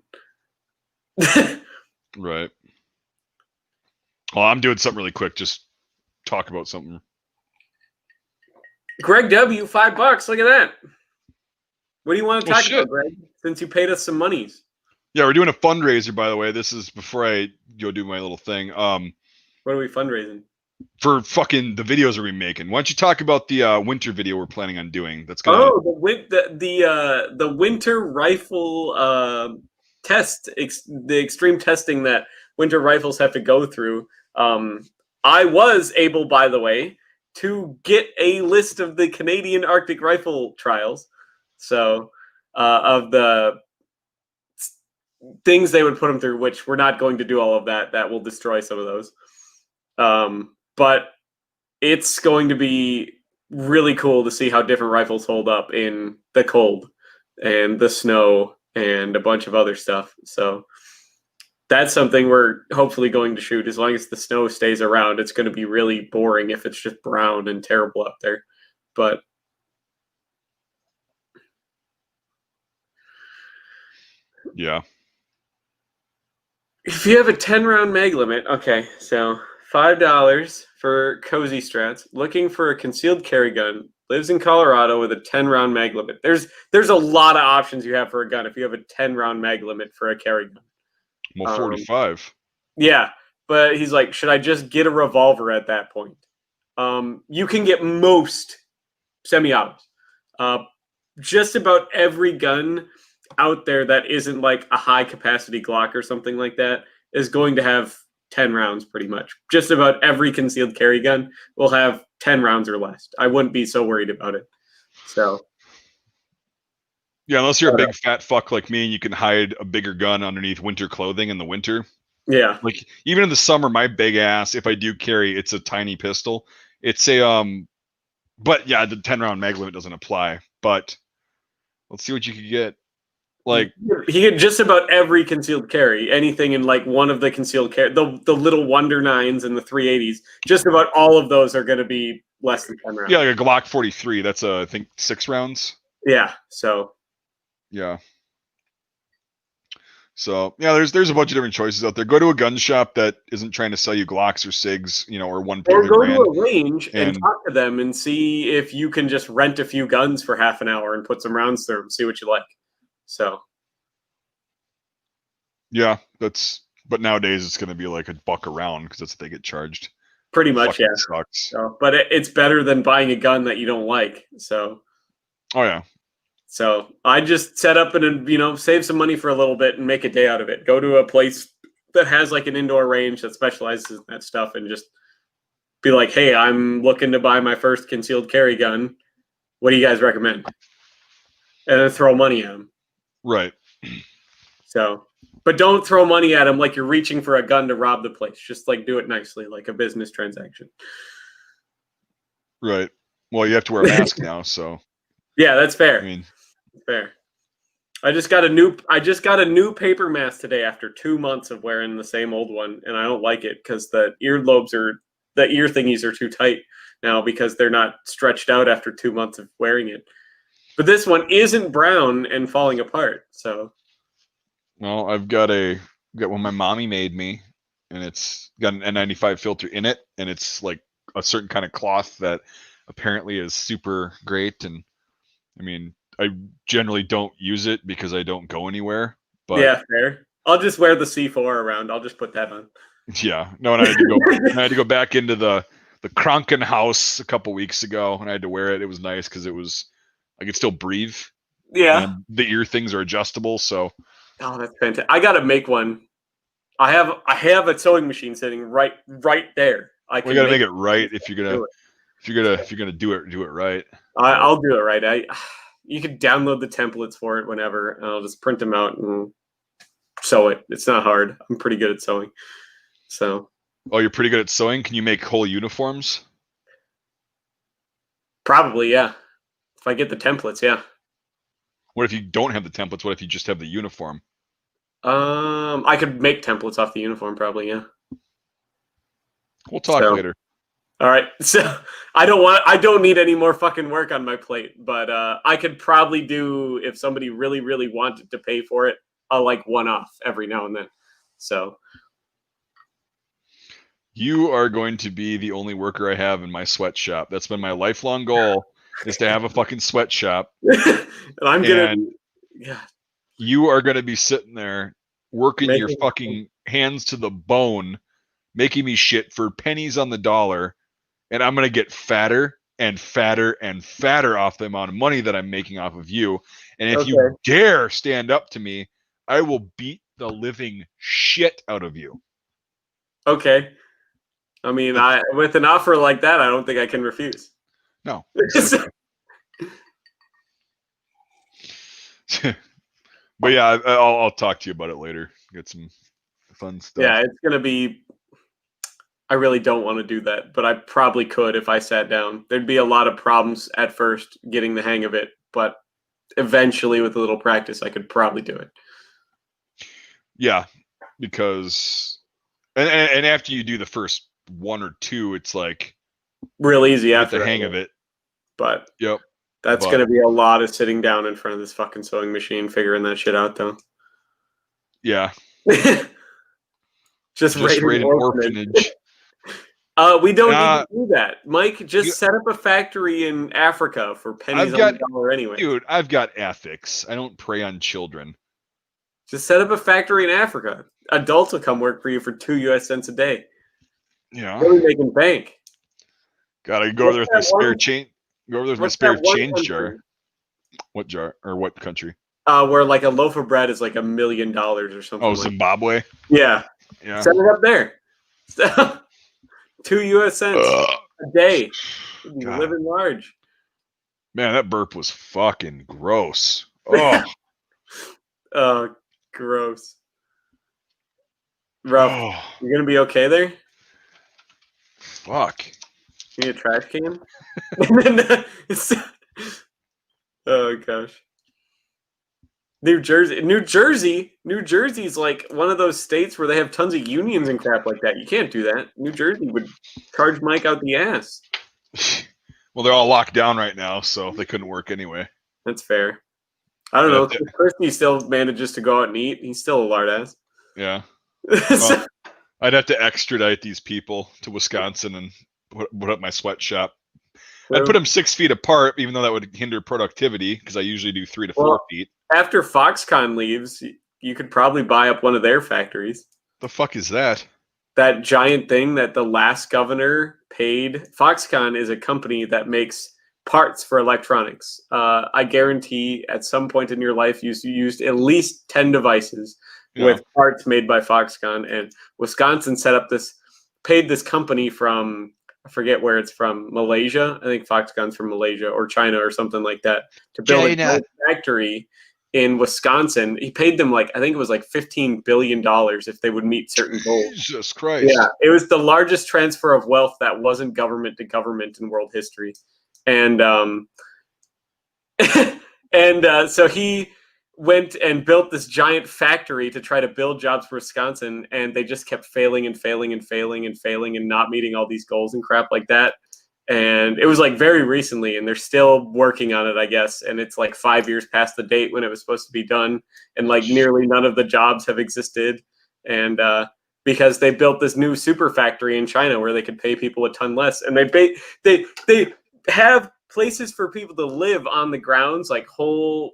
Speaker 2: Right. Well, I'm doing something really quick. Just talk about something.
Speaker 1: Greg W, $5. Look at that. What do you want to talk about, Greg? Since you paid us some monies.
Speaker 2: Yeah, we're doing a fundraiser, by the way. This is before I go do my little thing.
Speaker 1: What are we fundraising?
Speaker 2: For fucking the videos we're making. Why don't you talk about the winter video we're planning on doing? That's gonna.
Speaker 1: Oh, the winter rifle test, the extreme testing that winter rifles have to go through. I was able, by the way, to get a list of the Canadian Arctic rifle trials. So, of the things they would put them through, which we're not going to do all of that. That will destroy some of those. But it's going to be really cool to see how different rifles hold up in the cold and the snow and a bunch of other stuff. So that's something we're hopefully going to shoot. As long as the snow stays around, it's going to be really boring if it's just brown and terrible up there. But
Speaker 2: yeah.
Speaker 1: if you have a 10-round mag limit, okay, so $5 for Cozy Strats. Looking for a concealed carry gun. Lives in Colorado with a 10-round mag limit. There's a lot of options you have for a gun if you have a 10-round mag limit for a carry gun.
Speaker 2: Well, 45.
Speaker 1: Yeah, but he's like, should I just get a revolver at that point? You can get most semi-autos. Just about every gun out there that isn't like a high-capacity Glock or something like that is going to have 10 rounds pretty much. Just about every concealed carry gun will have 10 rounds or less. I wouldn't be so worried about it. So
Speaker 2: yeah, unless you're a big fat fuck like me and you can hide a bigger gun underneath winter clothing in the winter.
Speaker 1: Yeah.
Speaker 2: Like even in the summer, my big ass, if I do carry, it's a tiny pistol. It's a but yeah, the 10-round mag limit doesn't apply. But let's see what you could get. Like
Speaker 1: he get just about every concealed carry, anything in like one of the concealed carry, the little Wonder 9s and the 380s. Just about all of those are going to be less than 10 rounds.
Speaker 2: Yeah, like a Glock 43. That's I think 6 rounds.
Speaker 1: Yeah. So.
Speaker 2: Yeah. So yeah, there's a bunch of different choices out there. Go to a gun shop that isn't trying to sell you Glocks or SIGs, or one
Speaker 1: or
Speaker 2: particular
Speaker 1: go
Speaker 2: brand.
Speaker 1: to a range and talk to them and see if you can just rent a few guns for half an hour and put some rounds through them, see what you like. So
Speaker 2: yeah, but nowadays it's going to be like $1 a round because that's what they get charged.
Speaker 1: Pretty much, yeah.
Speaker 2: Sucks.
Speaker 1: So, but it's better than buying a gun that you don't like. So.
Speaker 2: Oh yeah.
Speaker 1: So I just set up and save some money for a little bit and make a day out of it. Go to a place that has like an indoor range that specializes in that stuff and just be like, hey, I'm looking to buy my first concealed carry gun. What do you guys recommend? And then throw money at them.
Speaker 2: Right.
Speaker 1: So, but don't throw money at them like you're reaching for a gun to rob the place. Just like do it nicely, like a business transaction.
Speaker 2: Right. Well, you have to wear a mask now, so.
Speaker 1: Yeah, that's fair.
Speaker 2: I mean,
Speaker 1: fair. I just got a new paper mask today after 2 months of wearing the same old one, and I don't like it because the ear thingies are too tight now because they're not stretched out after 2 months of wearing it. But this one isn't brown and falling apart. So,
Speaker 2: well, I've got one my mommy made me, and it's got an N95 filter in it, and it's like a certain kind of cloth that apparently is super great. And I mean, I generally don't use it because I don't go anywhere. But
Speaker 1: yeah, fair. I'll just wear the C4 around. I'll just put that on.
Speaker 2: Yeah, no, and I had to go back into the Kronken house a couple weeks ago, and I had to wear it. It was nice because I could still breathe.
Speaker 1: Yeah,
Speaker 2: and the ear things are adjustable. So,
Speaker 1: oh, that's fantastic. I gotta make one. I have a sewing machine sitting right there.
Speaker 2: We gotta make it right if you're gonna do it right.
Speaker 1: I'll do it right. You could download the templates for it whenever, and I'll just print them out and sew it. It's not hard. I'm pretty good at sewing. So.
Speaker 2: Oh, you're pretty good at sewing? Can you make whole uniforms?
Speaker 1: Probably, yeah. If I get the templates, yeah.
Speaker 2: What if you don't have the templates? What if you just have the uniform?
Speaker 1: I could make templates off the uniform, probably, yeah.
Speaker 2: We'll talk later.
Speaker 1: All right. So I don't need any more fucking work on my plate, but I could probably do, if somebody really, really wanted to pay for it, I'll like one-off every now and then. So.
Speaker 2: You are going to be the only worker I have in my sweatshop. That's been my lifelong goal, is to have a fucking sweatshop.
Speaker 1: And yeah.
Speaker 2: You are going to be sitting there working your fucking hands to the bone, making me shit for pennies on the dollar, and I'm going to get fatter and fatter and fatter off the amount of money that I'm making off of you. And if you dare stand up to me, I will beat the living shit out of you.
Speaker 1: Okay. I mean, with an offer like that, I don't think I can refuse.
Speaker 2: No. But yeah, I'll talk to you about it later. Get some fun stuff.
Speaker 1: Yeah, it's going to be... I really don't want to do that, but I probably could if I sat down. There'd be a lot of problems at first getting the hang of it, but eventually with a little practice, I could probably do it.
Speaker 2: Yeah, because... And after you do the first one or two, it's like...
Speaker 1: real easy after
Speaker 2: the hang of it.
Speaker 1: But...
Speaker 2: Yep.
Speaker 1: That's going to be a lot of sitting down in front of this fucking sewing machine, figuring that shit out, though.
Speaker 2: Yeah.
Speaker 1: Just raid an orphanage. We don't need to do that, Mike. Just set up a factory in Africa for pennies on the dollar, anyway.
Speaker 2: Dude, I've got ethics. I don't prey on children.
Speaker 1: Just set up a factory in Africa. Adults will come work for you for 2 US cents a day.
Speaker 2: Yeah,
Speaker 1: really making bank.
Speaker 2: Gotta go over there with my spare change. Go over there with my spare change jar. What jar or what country?
Speaker 1: Where like a loaf of bread is like $1 million or something.
Speaker 2: Oh, Zimbabwe.
Speaker 1: Yeah.
Speaker 2: Yeah.
Speaker 1: Set it up there. 2 US cents a day. Living large.
Speaker 2: Man, that burp was fucking gross. Oh.
Speaker 1: Oh, gross. Rough. Oh. You gonna be okay there?
Speaker 2: Fuck.
Speaker 1: You need a trash can? Oh gosh. New Jersey's like one of those states where they have tons of unions and crap like that. You can't do that. New Jersey would charge Mike out the ass.
Speaker 2: Well, they're all locked down right now, so they couldn't work anyway.
Speaker 1: That's fair. I don't know. Christy still manages to go out and eat. He's still a lard ass.
Speaker 2: Yeah. Well, I'd have to extradite these people to Wisconsin and put up my sweatshop. I'd put them 6 feet apart, even though that would hinder productivity because I usually do 3 to 4 feet.
Speaker 1: After Foxconn leaves, you could probably buy up one of their factories.
Speaker 2: The fuck is that?
Speaker 1: That giant thing that the last governor paid. Foxconn is a company that makes parts for electronics. I guarantee at some point in your life you used at least 10 devices with parts made by Foxconn. And Wisconsin paid this company from, I forget where it's from, Malaysia. I think Foxconn's from Malaysia or China or something like that, to build a factory in Wisconsin. He paid them I think it was $15 billion if they would meet certain goals.
Speaker 2: Jesus Christ.
Speaker 1: Yeah, it was the largest transfer of wealth that wasn't government to government in world history. And so he went and built this giant factory to try to build jobs for Wisconsin, and they just kept failing and failing and failing and failing and not meeting all these goals and crap like that. And it was very recently, and they're still working on it, I guess. And it's 5 years past the date when it was supposed to be done, and nearly none of the jobs have existed. And because they built this new super factory in China where they could pay people a ton less, and they have places for people to live on the grounds, whole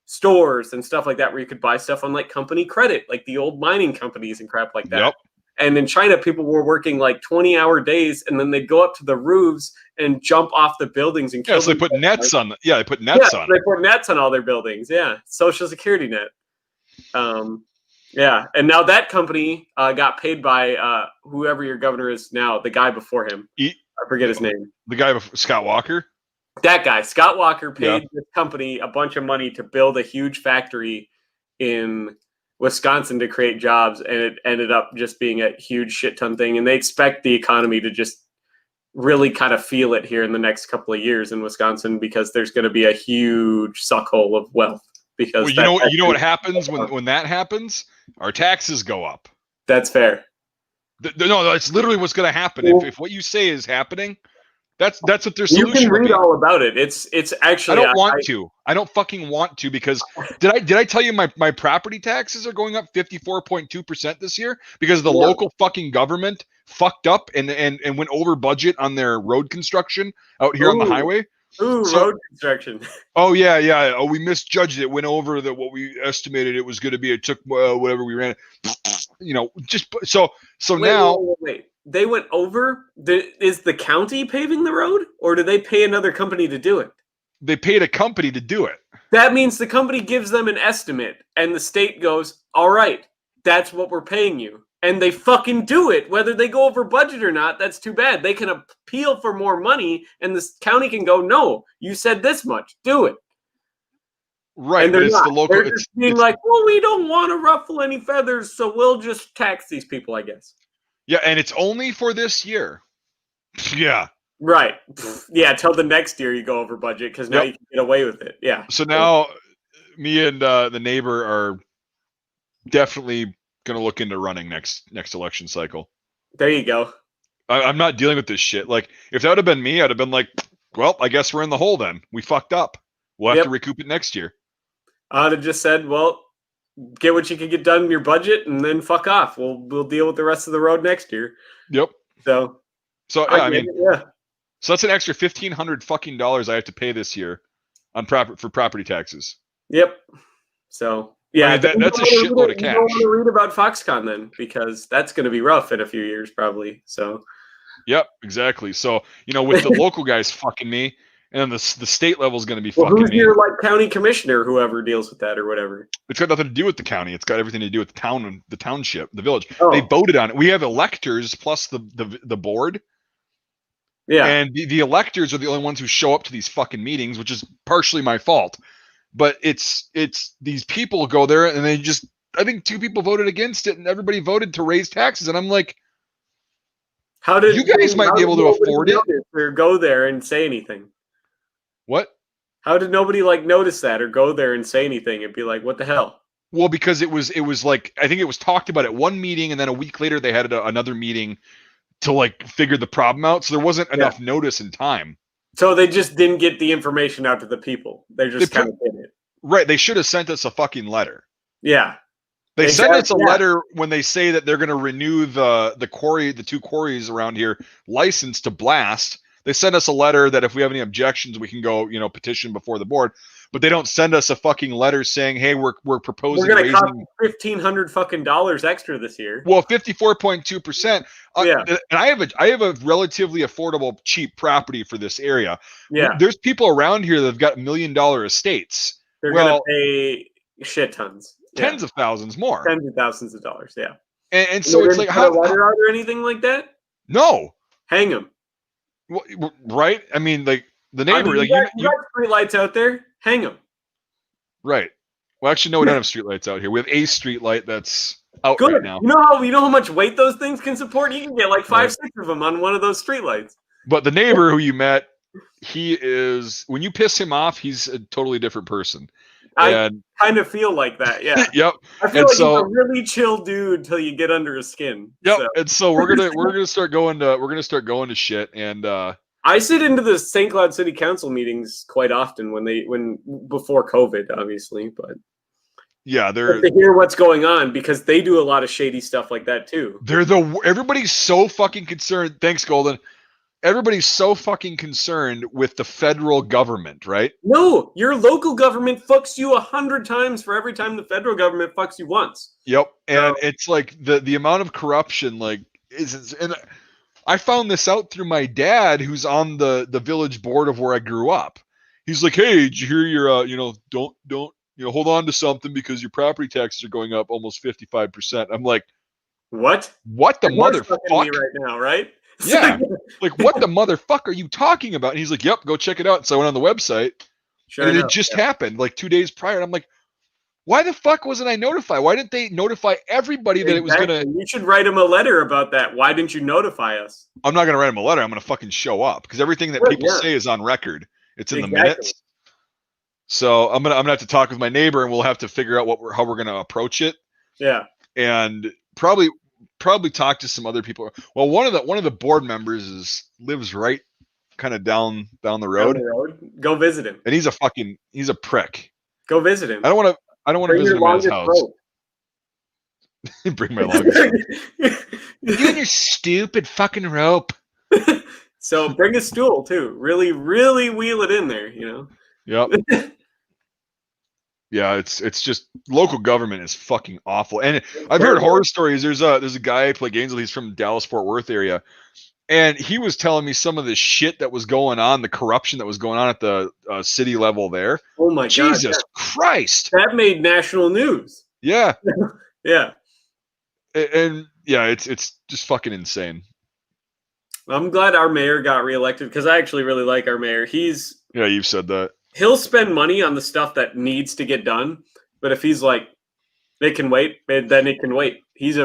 Speaker 1: stores and stuff like that, where you could buy stuff on company credit, the old mining companies and crap like that.
Speaker 2: Yep.
Speaker 1: And in China, people were working 20-hour days, and then they'd go up to the roofs and jump off the buildings and kill
Speaker 2: so they put nets on. Yeah, they put nets on.
Speaker 1: They put nets on all their buildings. Yeah, Social Security net. Yeah, and now that company got paid by whoever your governor is now, the guy before him. I forget his name.
Speaker 2: The guy before, Scott Walker?
Speaker 1: That guy, Scott Walker, paid this company a bunch of money to build a huge factory in Wisconsin to create jobs, and it ended up just being a huge shit ton thing. And they expect the economy to just really kind of feel it here in the next couple of years in Wisconsin, because there's going to be a huge suckhole of wealth. Because
Speaker 2: you know what happens when that happens? Our taxes go up.
Speaker 1: That's fair.
Speaker 2: No, it's literally what's going to happen. If what you say is happening, that's what their solution.
Speaker 1: You can read all about it. It's actually.
Speaker 2: I don't want to. I don't fucking want to, because did I tell you my property taxes are going up 54.2% this year because the local fucking government fucked up and went over budget on their road construction out here on the highway.
Speaker 1: Road construction.
Speaker 2: Oh yeah. Oh, we misjudged it. Went over what we estimated it was going to be. It took whatever we ran. Just so now.
Speaker 1: Wait. They went over. Is the county paving the road, or do they pay another company to do it?
Speaker 2: They paid a company to do it.
Speaker 1: That means the company gives them an estimate, and the state goes, "All right, that's what we're paying you," and they fucking do it, whether they go over budget or not. That's too bad. They can appeal for more money, and the county can go, "No, you said this much. Do it."
Speaker 2: Right,
Speaker 1: and
Speaker 2: but it's
Speaker 1: not.
Speaker 2: the local.
Speaker 1: They're just being well, we don't want to ruffle any feathers, so we'll just tax these people, I guess.
Speaker 2: Yeah, and it's only for this year. Yeah.
Speaker 1: Right. Yeah, till the next year you go over budget, because now you can get away with it. Yeah.
Speaker 2: So now me and the neighbor are definitely going to look into running next election cycle.
Speaker 1: There you go.
Speaker 2: I'm not dealing with this shit. If that would have been me, I'd have been well, I guess we're in the hole then. We fucked up. We'll have to recoup it next year.
Speaker 1: I'd have just said, well, get what you can get done in your budget, and then fuck off. We'll deal with the rest of the road next year.
Speaker 2: Yep.
Speaker 1: So
Speaker 2: yeah, I
Speaker 1: get
Speaker 2: mean,
Speaker 1: it, yeah.
Speaker 2: so that's an extra $1,500 fucking dollars I have to pay this year on for property taxes.
Speaker 1: Yep. So yeah,
Speaker 2: I mean, that's a shitload of
Speaker 1: you don't want
Speaker 2: cash.
Speaker 1: to read about Foxconn then, because that's going to be rough in a few years probably. So
Speaker 2: Yep, exactly. So with the local guys fucking me, and the state level is going to be
Speaker 1: well,
Speaker 2: fucking
Speaker 1: who's
Speaker 2: me.
Speaker 1: your like county commissioner, whoever deals with that or whatever?
Speaker 2: It's got nothing to do with the county. It's got everything to do with the town, the township, the village.
Speaker 1: Oh.
Speaker 2: They voted on it. We have electors plus the board.
Speaker 1: Yeah.
Speaker 2: And the electors are the only ones who show up to these fucking meetings, which is partially my fault. But it's these people go there and they just, I think 2 people voted against it and everybody voted to raise taxes. And I'm like,
Speaker 1: how did
Speaker 2: you guys might be able to afford it
Speaker 1: or go there and say anything?
Speaker 2: What?
Speaker 1: How did nobody like notice that or go there and say anything and be like, what the hell?
Speaker 2: Well, because it was like, I think it was talked about at one meeting and then a week later they had another meeting to like figure the problem out. So there wasn't enough notice in time.
Speaker 1: So they just didn't get the information out to the people. They just kind of did it.
Speaker 2: Right. They should have sent us a fucking letter.
Speaker 1: Yeah.
Speaker 2: They send us a letter when they say that they're going to renew the quarry, the 2 quarries around here, license to blast. They send us a letter that if we have any objections, we can go, petition before the board. But they don't send us a fucking letter saying, "Hey, we're proposing
Speaker 1: we're going to cost
Speaker 2: $1,500
Speaker 1: fucking dollars extra this year."
Speaker 2: Well, 54.2%.
Speaker 1: Yeah.
Speaker 2: And I have a relatively affordable, cheap property for this area.
Speaker 1: Yeah.
Speaker 2: There's people around here that've got $1 million estates.
Speaker 1: They're going to pay shit tons.
Speaker 2: Tens of thousands more.
Speaker 1: Tens of thousands of dollars, yeah.
Speaker 2: And so it's like,
Speaker 1: how a letter out or anything like that?
Speaker 2: No.
Speaker 1: Hang them.
Speaker 2: Well, right? I mean, like the neighbor,
Speaker 1: you got street lights out there. Hang them.
Speaker 2: Right. Well, actually, no, we don't have street lights out here. We have a street light that's out
Speaker 1: Good.
Speaker 2: right now.
Speaker 1: You know how much weight those things can support? You can get like 5, 6 of them on one of those street lights.
Speaker 2: But the neighbor who you met, he is, when you piss him off, he's a totally different person.
Speaker 1: I kind of feel like that, yeah.
Speaker 2: Yep.
Speaker 1: I feel like he's a really chill dude till you get under his skin.
Speaker 2: Yep. So. And so we're gonna start going to shit. And
Speaker 1: I sit into the St. Cloud City Council meetings quite often before COVID, obviously, but
Speaker 2: yeah, they're
Speaker 1: to hear what's going on because they do a lot of shady stuff like that too.
Speaker 2: Everybody's so fucking concerned. Thanks, Golden. Everybody's so fucking concerned with the federal government, right?
Speaker 1: No, your local government fucks you 100 times for every time the federal government fucks you once.
Speaker 2: Yep, and it's like the amount of corruption, like, and I found this out through my dad, who's on the village board of where I grew up. He's like, "Hey, did you hear your don't hold on to something because your property taxes are going up almost 55%." I'm like,
Speaker 1: what?
Speaker 2: What the motherfucker?
Speaker 1: Me right now, right?
Speaker 2: Yeah. Like, what the motherfucker are you talking about? And he's like, "Yep, go check it out." So I went on the website. Sure. And it just happened like 2 days prior. And I'm like, why the fuck wasn't I notified? Why didn't they notify everybody that it was going to...
Speaker 1: You should write him a letter about that. Why didn't you notify us?
Speaker 2: I'm not going to write him a letter. I'm going to fucking show up because everything that people say is on record. It's in the minutes. So I'm gonna have to talk with my neighbor and we'll have to figure out how we're going to approach it.
Speaker 1: Yeah.
Speaker 2: And probably talk to some other people. Well, one of the board members lives right kind of down the road.
Speaker 1: Go visit him.
Speaker 2: And he's a prick.
Speaker 1: Go visit him.
Speaker 2: I don't want to visit him at his house. Bring my longest rope. You and your stupid fucking rope.
Speaker 1: So bring a stool too. Really, really wheel it in there,
Speaker 2: Yep. Yeah, it's just local government is fucking awful. And I've heard horror stories. There's a guy I play games with. He's from Dallas Fort Worth area, and he was telling me some of the shit that was going on, the corruption that was going on at the city level there.
Speaker 1: Oh my God!
Speaker 2: Jesus Christ!
Speaker 1: That made national news.
Speaker 2: Yeah.
Speaker 1: Yeah.
Speaker 2: And yeah, it's just fucking insane.
Speaker 1: I'm glad our mayor got reelected because I actually really like our mayor.
Speaker 2: Yeah, you've said that.
Speaker 1: He'll spend money on the stuff that needs to get done, but if he's like, they can wait, then it can wait. He's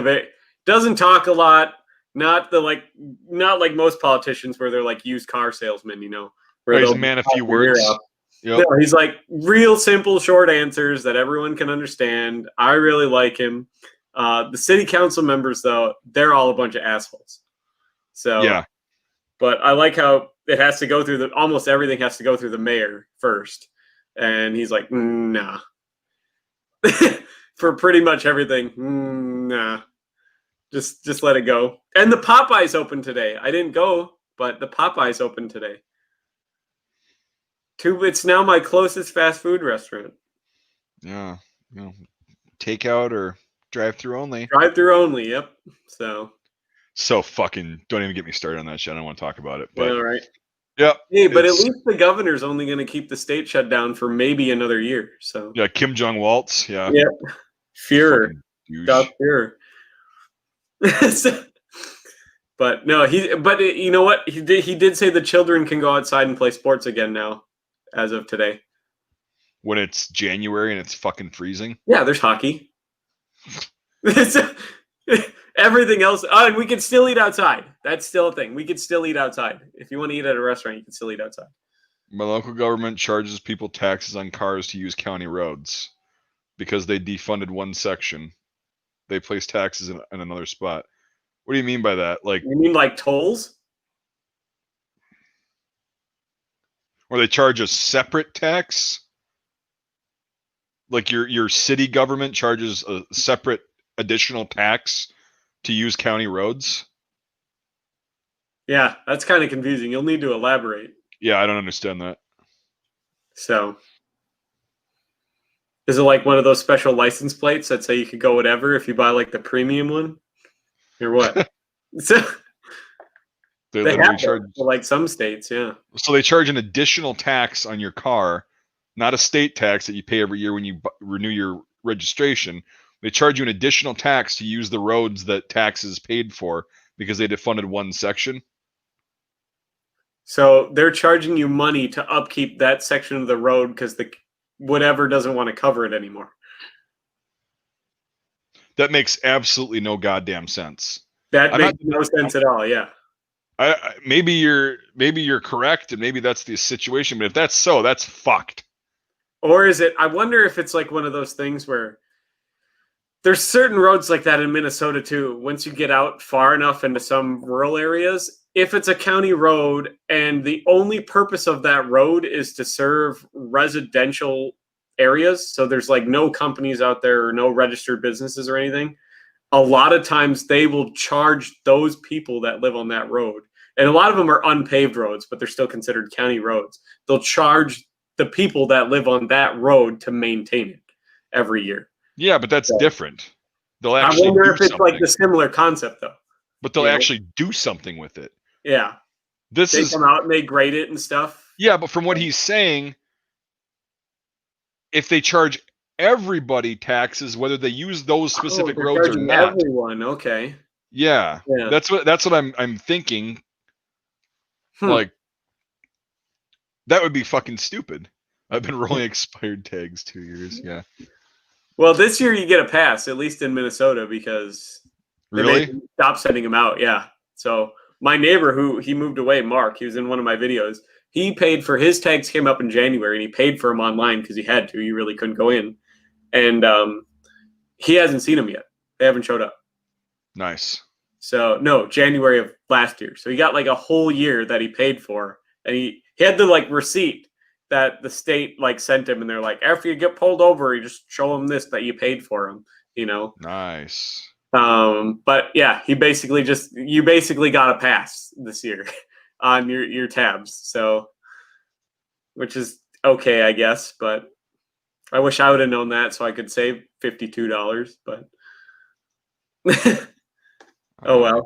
Speaker 1: doesn't talk a lot, not like most politicians where they're like used car salesmen,
Speaker 2: Where he's a man of few words.
Speaker 1: Yep. No, he's like real simple, short answers that everyone can understand. I really like him. The city council members, though, they're all a bunch of assholes. So
Speaker 2: yeah,
Speaker 1: but I like how it has to go through almost everything has to go through the mayor first. And he's like, nah. For pretty much everything, nah. Just let it go. And the Popeyes open today. I didn't go, but the Popeyes open today. It's now my closest fast food restaurant.
Speaker 2: Yeah. Takeout or drive-through only.
Speaker 1: Drive-through only. Yep.
Speaker 2: So fucking don't even get me started on that shit. I don't want to talk about it. But
Speaker 1: all right.
Speaker 2: Yeah.
Speaker 1: Hey, but at least the governor's only going to keep the state shut down for maybe another year. So
Speaker 2: yeah, Kim Jong Waltz. Yeah.
Speaker 1: Yep. Führer.
Speaker 2: Douche.
Speaker 1: Führer. But no, you know what? He did say the children can go outside and play sports again now, as of today.
Speaker 2: When it's January and it's fucking freezing.
Speaker 1: Yeah, there's hockey. Everything else, and we can still eat outside. That's still a thing. We could still eat outside. If you want to eat at a restaurant, you can still eat outside.
Speaker 2: My local government charges people taxes on cars to use county roads because they defunded one section. They place taxes in another spot. What do you mean by that? Like,
Speaker 1: you mean like tolls?
Speaker 2: Or they charge a separate tax? Like your city government charges a separate additional tax to use county roads?
Speaker 1: Yeah, that's kind of confusing. You'll need to elaborate.
Speaker 2: Yeah, I don't understand that.
Speaker 1: So, is it like one of those special license plates that say you could go whatever if you buy like the premium one? Or what? So, they have charge like some states, yeah.
Speaker 2: So they charge an additional tax on your car, not a state tax that you pay every year when you renew your registration. They charge you an additional tax to use the roads that taxes paid for because they defunded one section.
Speaker 1: So they're charging you money to upkeep that section of the road because the whatever doesn't want to cover it anymore.
Speaker 2: That makes absolutely no goddamn sense.
Speaker 1: That makes no sense at all. Yeah.
Speaker 2: Maybe you're correct, and maybe that's the situation. But if that's so, that's fucked.
Speaker 1: Or is it? I wonder if it's like one of those things where there's certain roads like that in Minnesota too. Once you get out far enough into some rural areas, if it's a county road and the only purpose of that road is to serve residential areas, so there's like no companies out there or no registered businesses or anything, a lot of times they will charge those people that live on that road. And a lot of them are unpaved roads, but they're still considered county roads. They'll charge the people that live on that road to maintain it every year.
Speaker 2: Yeah, but that's different. They'll actually.
Speaker 1: I wonder if it's like the similar concept though.
Speaker 2: But they'll actually do something with it.
Speaker 1: Yeah. They come out and they grade it and stuff.
Speaker 2: Yeah, but from what he's saying, if they charge everybody taxes, whether they use those specific roads or not.
Speaker 1: Everyone, okay.
Speaker 2: Yeah. That's what I'm thinking. Like, that would be fucking stupid. I've been rolling expired tags 2 years. Yeah.
Speaker 1: Well, this year you get a pass, at least in Minnesota, because
Speaker 2: really
Speaker 1: stop sending them out. Yeah. So my neighbor he moved away, Mark, he was in one of my videos. He paid for his tags, came up in January, and he paid for them online because he had to. He really couldn't go in. And he hasn't seen them yet. They haven't showed up.
Speaker 2: Nice.
Speaker 1: So, no, January of last year. So he got like a whole year that he paid for. And he had the like receipt that the state like sent him. And they're like, after you get pulled over, you just show them this that you paid for them, you know?
Speaker 2: Nice.
Speaker 1: But yeah, you basically got a pass this year on your tabs. So, which is okay, I guess. But I wish I would have known that so I could save $52. But oh well.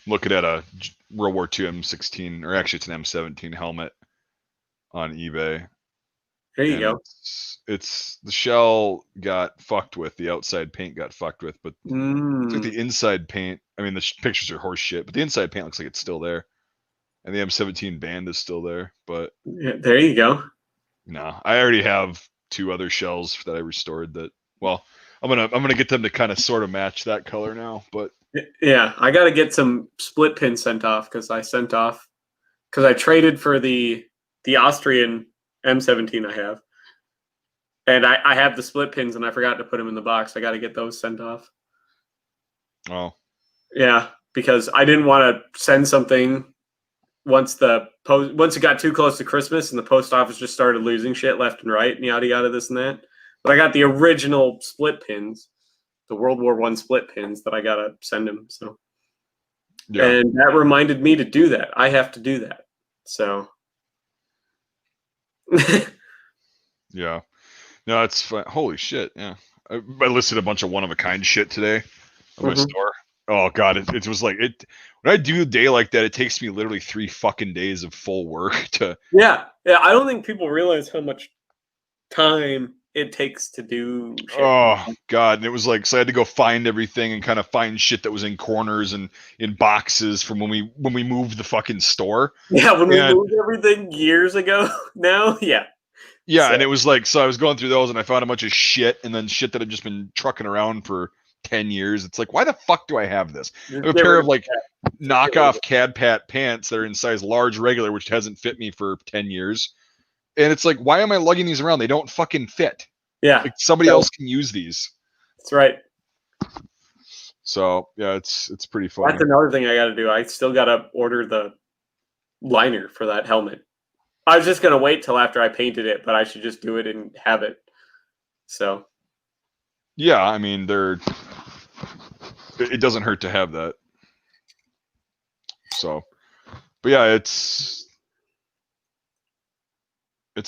Speaker 2: Looking at a World War II M16, or actually it's an M17 helmet on eBay.
Speaker 1: There you go.
Speaker 2: It's the shell got fucked with, the outside paint got fucked with, but it's like the inside paint. I mean, the pictures are horse shit, but the inside paint looks like it's still there, and the M17 band is still there. But
Speaker 1: yeah, there you go.
Speaker 2: No, I already have 2 other shells that I restored. That well, I'm gonna get them to kind of sort of match that color now, but.
Speaker 1: Yeah, I got to get some split pins sent off because I traded for the Austrian M17 I have. And I have the split pins and I forgot to put them in the box. I got to get those sent off.
Speaker 2: Oh.
Speaker 1: Yeah, because I didn't want to send something once it got too close to Christmas and the post office just started losing shit left and right and yada yada this and that. But I got the original split pins. the World War I split pins that I gotta send him. So,
Speaker 2: Yeah.
Speaker 1: and that reminded me to do that. I have to do that. So,
Speaker 2: Yeah. No, it's fun. Holy shit. Yeah. I listed a bunch of one of a kind shit today on my store. Oh god, it was like it when I do a day like that, it takes me literally 3 fucking days of full work to
Speaker 1: yeah. I don't think people realize how much time it takes to do shit.
Speaker 2: oh god, and it was like so I had to go find everything and kind of find shit that was in corners and in boxes from when we moved the fucking store.
Speaker 1: Yeah, when we
Speaker 2: And
Speaker 1: moved everything years ago. Now, yeah.
Speaker 2: yeah,
Speaker 1: So-
Speaker 2: and it was like so I was going through those and I found a bunch of shit and then shit that had just been trucking around for 10 years. It's like, why the fuck do I have this? I have a pair of like knockoff Cadpat pants that are in size large regular, which hasn't fit me for 10 years. And it's like, why am I lugging these around? They don't fucking fit.
Speaker 1: Yeah.
Speaker 2: Like somebody else can use these.
Speaker 1: That's right.
Speaker 2: So yeah, it's pretty funny.
Speaker 1: That's another thing I gotta do. I still gotta order the liner for that helmet. I was just gonna wait till after I painted it, but I should just do it and have it. So
Speaker 2: Yeah, I mean it doesn't hurt to have that. So but yeah, it's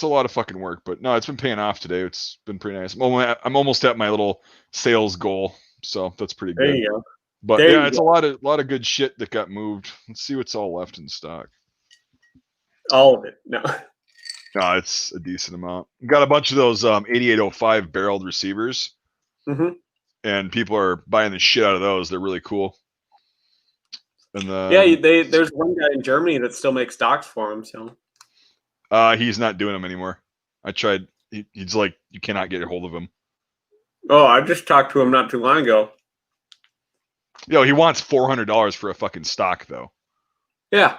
Speaker 2: a lot of fucking work, but no, it's been paying off today. It's been pretty nice. I'm almost at my little sales goal, so that's pretty good.
Speaker 1: there you go.
Speaker 2: But
Speaker 1: There
Speaker 2: yeah,
Speaker 1: you
Speaker 2: it's
Speaker 1: go.
Speaker 2: a lot of good shit that got moved. Let's see what's all left in stock.
Speaker 1: All of it. No.
Speaker 2: No, it's a decent amount. Got a bunch of those 8805 barreled receivers, and people are buying the shit out of those. They're really cool. And
Speaker 1: Yeah, there's one guy in Germany that still makes stocks for him. So
Speaker 2: he's not doing them anymore. I tried. He's like, you cannot get a hold of him.
Speaker 1: oh, I just talked to him not too long ago.
Speaker 2: Yo, he wants $400 for a fucking stock though.
Speaker 1: Yeah.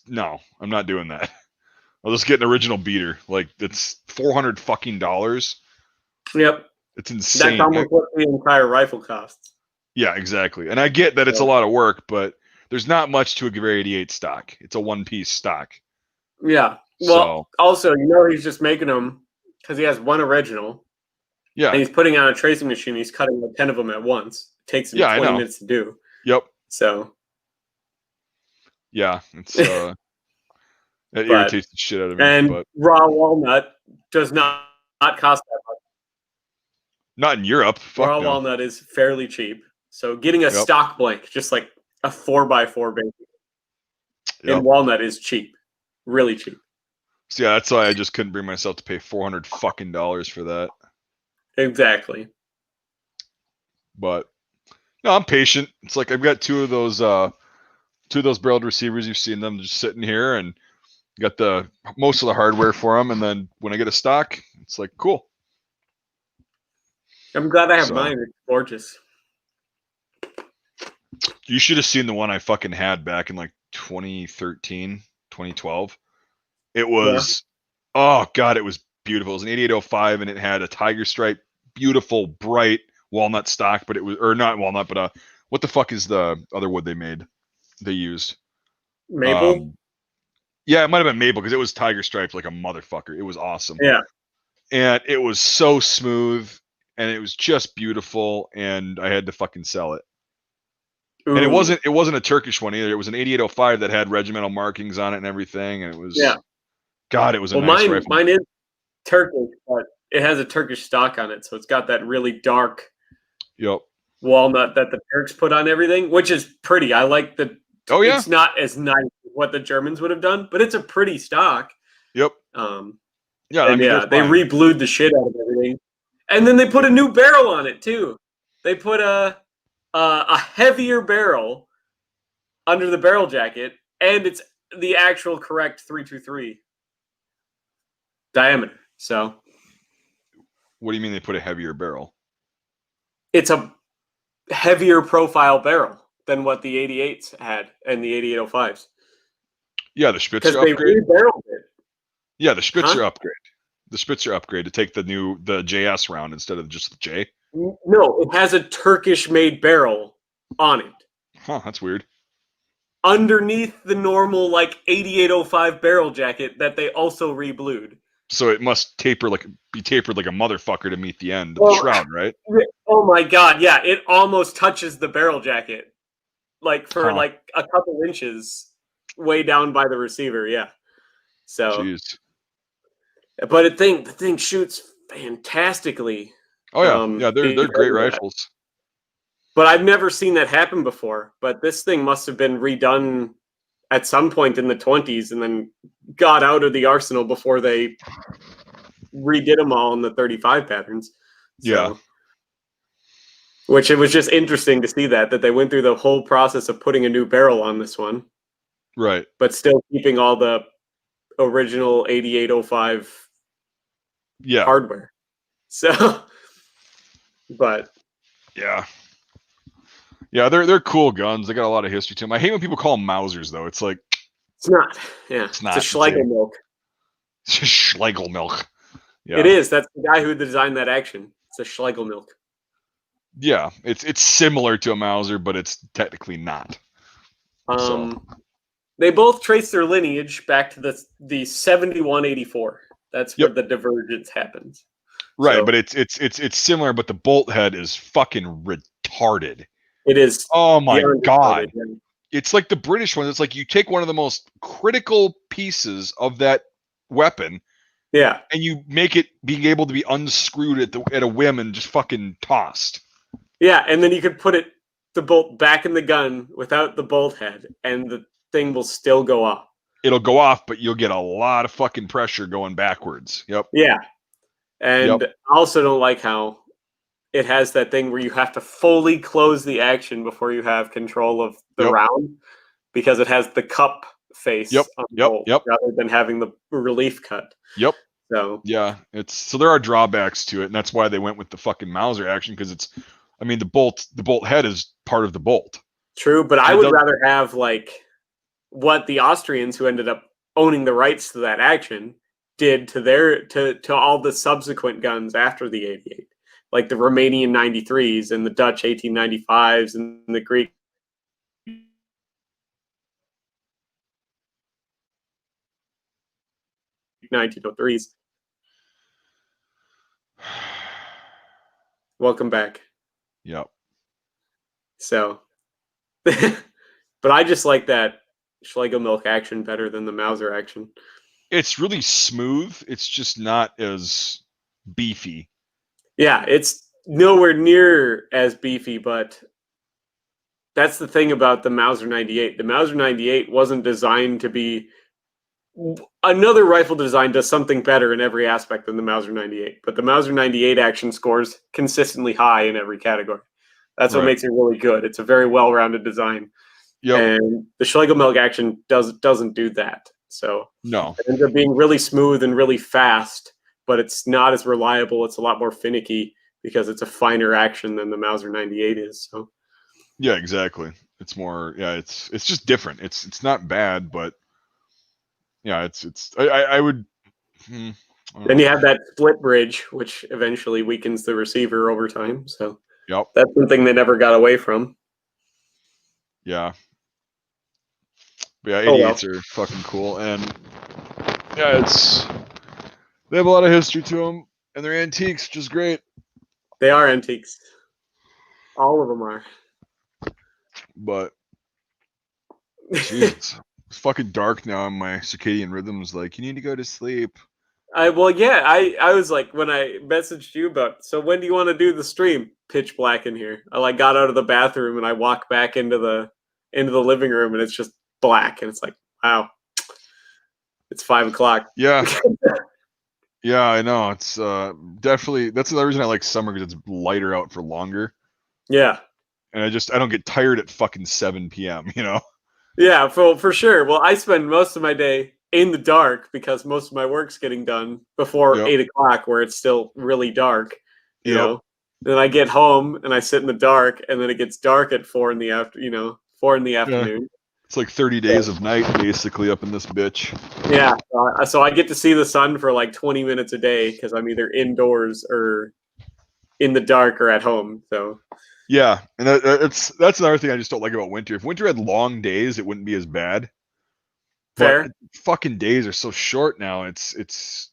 Speaker 2: No, I'm not doing that. I'll just get an original beater. Like it's $400 fucking dollars.
Speaker 1: Yep.
Speaker 2: It's insane.
Speaker 1: That's almost what the entire rifle costs.
Speaker 2: Yeah, exactly. And I get that it's a lot of work, but there's not much to a Gewehr 88 stock. It's a one-piece stock.
Speaker 1: Yeah. Well, also, he's just making them because he has one original.
Speaker 2: Yeah.
Speaker 1: And he's putting on a tracing machine. He's cutting like 10 of them at once. It takes him 20 minutes to do.
Speaker 2: Yep.
Speaker 1: So.
Speaker 2: Yeah, it's it irritates the shit out of me.
Speaker 1: And raw walnut does not cost that much.
Speaker 2: Not in Europe. Fuck
Speaker 1: raw
Speaker 2: no.
Speaker 1: walnut is fairly cheap. So getting a stock blank, just like a 4x4 basic in walnut is cheap. Really cheap.
Speaker 2: So yeah, that's why I just couldn't bring myself to pay $400 fucking dollars for that.
Speaker 1: Exactly.
Speaker 2: But no, I'm patient. It's like I've got two of those barreled receivers. You've seen them just sitting here, and got most of the hardware for them. And then when I get a stock, it's like cool.
Speaker 1: I'm glad I have mine. It's gorgeous.
Speaker 2: You should have seen the one I fucking had back in like 2013, 2012. It was, oh god, it was beautiful. It was an 8805, and it had a tiger stripe, beautiful, bright walnut stock, but it was, or not walnut, but what the fuck is the other wood they used?
Speaker 1: Maple?
Speaker 2: Yeah, it might have been maple because it was tiger striped like a motherfucker. It was awesome.
Speaker 1: Yeah.
Speaker 2: And it was so smooth, and it was just beautiful, and I had to fucking sell it. Ooh. And it wasn't a Turkish one either. It was an 8805 that had regimental markings on it and everything, and it was God, it was a nice rifle.
Speaker 1: Mine is Turkish, but it has a Turkish stock on it, so it's got that really dark walnut that the Turks put on everything, which is pretty. I like the it's not as nice as what the Germans would have done, but it's a pretty stock.
Speaker 2: Yep.
Speaker 1: They re-blued the shit out of everything. And then they put a new barrel on it too. They put a heavier barrel under the barrel jacket, and it's the actual correct 323 diameter. So,
Speaker 2: what do you mean they put a heavier barrel?
Speaker 1: It's a heavier profile barrel than what the 88s had and the 8805s.
Speaker 2: Yeah, the Spitzer upgrade.
Speaker 1: Because they re-barreled it.
Speaker 2: Yeah, the Spitzer upgrade. The Spitzer upgrade to take the JS round instead of just the J.
Speaker 1: No, it has a Turkish-made barrel on it.
Speaker 2: Huh, that's weird.
Speaker 1: Underneath the normal 8805 barrel jacket that they also re-blued.
Speaker 2: So it must be tapered like a motherfucker to meet the end of the shroud, right?
Speaker 1: Oh my god, yeah, it almost touches the barrel jacket, like for
Speaker 2: Huh.
Speaker 1: like a couple inches, way down by the receiver. Yeah. So,
Speaker 2: Jeez.
Speaker 1: but the thing shoots fantastically.
Speaker 2: Oh yeah, yeah, they're
Speaker 1: because
Speaker 2: great
Speaker 1: of that.
Speaker 2: rifles.
Speaker 1: But I've never seen that happen before. But this thing must have been redone at some point in the 20s and then got out of the arsenal before they redid them all in the 35 patterns. So,
Speaker 2: Yeah.
Speaker 1: which it was just interesting to see that they went through the whole process of putting a new barrel on this one,
Speaker 2: Right.
Speaker 1: but still keeping all the original 8805
Speaker 2: Yeah.
Speaker 1: hardware. So, but
Speaker 2: Yeah. Yeah, they're cool guns. They got a lot of history to them. I hate when people call them Mausers, though. It's like
Speaker 1: it's not. Yeah,
Speaker 2: it's not.
Speaker 1: a Schlegel milk.
Speaker 2: It's just Schlegel milk. Yeah.
Speaker 1: It is. That's the guy who designed that action. It's a Schlegel milk.
Speaker 2: Yeah, it's similar to a Mauser, but it's technically not. So.
Speaker 1: They both trace their lineage back to the 7184. That's where the divergence happens.
Speaker 2: Right,
Speaker 1: so,
Speaker 2: but it's similar, but the bolt head is fucking retarded.
Speaker 1: It is.
Speaker 2: Oh my god.
Speaker 1: Yeah.
Speaker 2: It's like the British one. It's like you take one of the most critical pieces of that weapon,
Speaker 1: yeah,
Speaker 2: and you make it being able to be unscrewed at a whim and just fucking tossed.
Speaker 1: Yeah, and then you could put the bolt back in the gun without the bolt head, and the thing will still go off.
Speaker 2: It'll go off, but you'll get a lot of fucking pressure going backwards. Yep.
Speaker 1: Yeah. And I also don't like how it has that thing where you have to fully close the action before you have control of the round, because it has the cup face on the bolt rather than having the relief cut.
Speaker 2: Yep.
Speaker 1: So
Speaker 2: yeah, so there are drawbacks to it, and that's why they went with the fucking Mauser action, because the bolt head is part of the bolt.
Speaker 1: True, but I would rather have like what the Austrians, who ended up owning the rights to that action, did to all the subsequent guns after the 88, like the Romanian 93s and the Dutch 1895s and the Greek 1903s. Welcome back.
Speaker 2: Yep.
Speaker 1: So, but I just like that Schlegel milk action better than the Mauser action.
Speaker 2: It's really smooth. It's just not as beefy.
Speaker 1: Yeah, it's nowhere near as beefy, but that's the thing about the Mauser 98. The Mauser 98 wasn't designed to be... Another rifle design does something better in every aspect than the Mauser 98, but the Mauser 98 action scores consistently high in every category. That's what makes it really good. It's a very well-rounded design. Yep. And the Schlegel milk action doesn't do that. So
Speaker 2: no,
Speaker 1: it ends up being really smooth and really fast, but it's not as reliable. It's a lot more finicky because it's a finer action than the Mauser 98 is. So
Speaker 2: yeah, exactly. It's more it's just different. It's not bad, but yeah, I would.
Speaker 1: Then you have that split bridge, which eventually weakens the receiver over time. So that's something they never got away from.
Speaker 2: Yeah. But yeah, 88s are fucking cool, and yeah, they have a lot of history to them, and they're antiques, which is great.
Speaker 1: They are antiques. All of them are.
Speaker 2: But Jesus, it's fucking dark now, and my circadian rhythm's like, you need to go to sleep.
Speaker 1: I was like, when I messaged you about, so when do you want to do the stream? Pitch black in here. I like got out of the bathroom and I walk back into the living room, and it's just black, and it's like, wow, it's 5 o'clock.
Speaker 2: Yeah. Yeah, I know. It's definitely, that's another reason I like summer, because it's lighter out for longer.
Speaker 1: Yeah.
Speaker 2: And I don't get tired at fucking 7 p.m., you know?
Speaker 1: Yeah, for sure. Well, I spend most of my day in the dark because most of my work's getting done before 8 o'clock, where it's still really dark, you know? Then I get home and I sit in the dark, and then it gets dark at 4 in the afternoon.
Speaker 2: Yeah. It's like 30 days of night, basically, up in this bitch.
Speaker 1: Yeah, so I get to see the sun for like 20 minutes a day because I'm either indoors or in the dark or at home. So
Speaker 2: yeah, and that's another thing I just don't like about winter. If winter had long days, it wouldn't be as bad.
Speaker 1: Fair.
Speaker 2: But fucking days are so short now. It's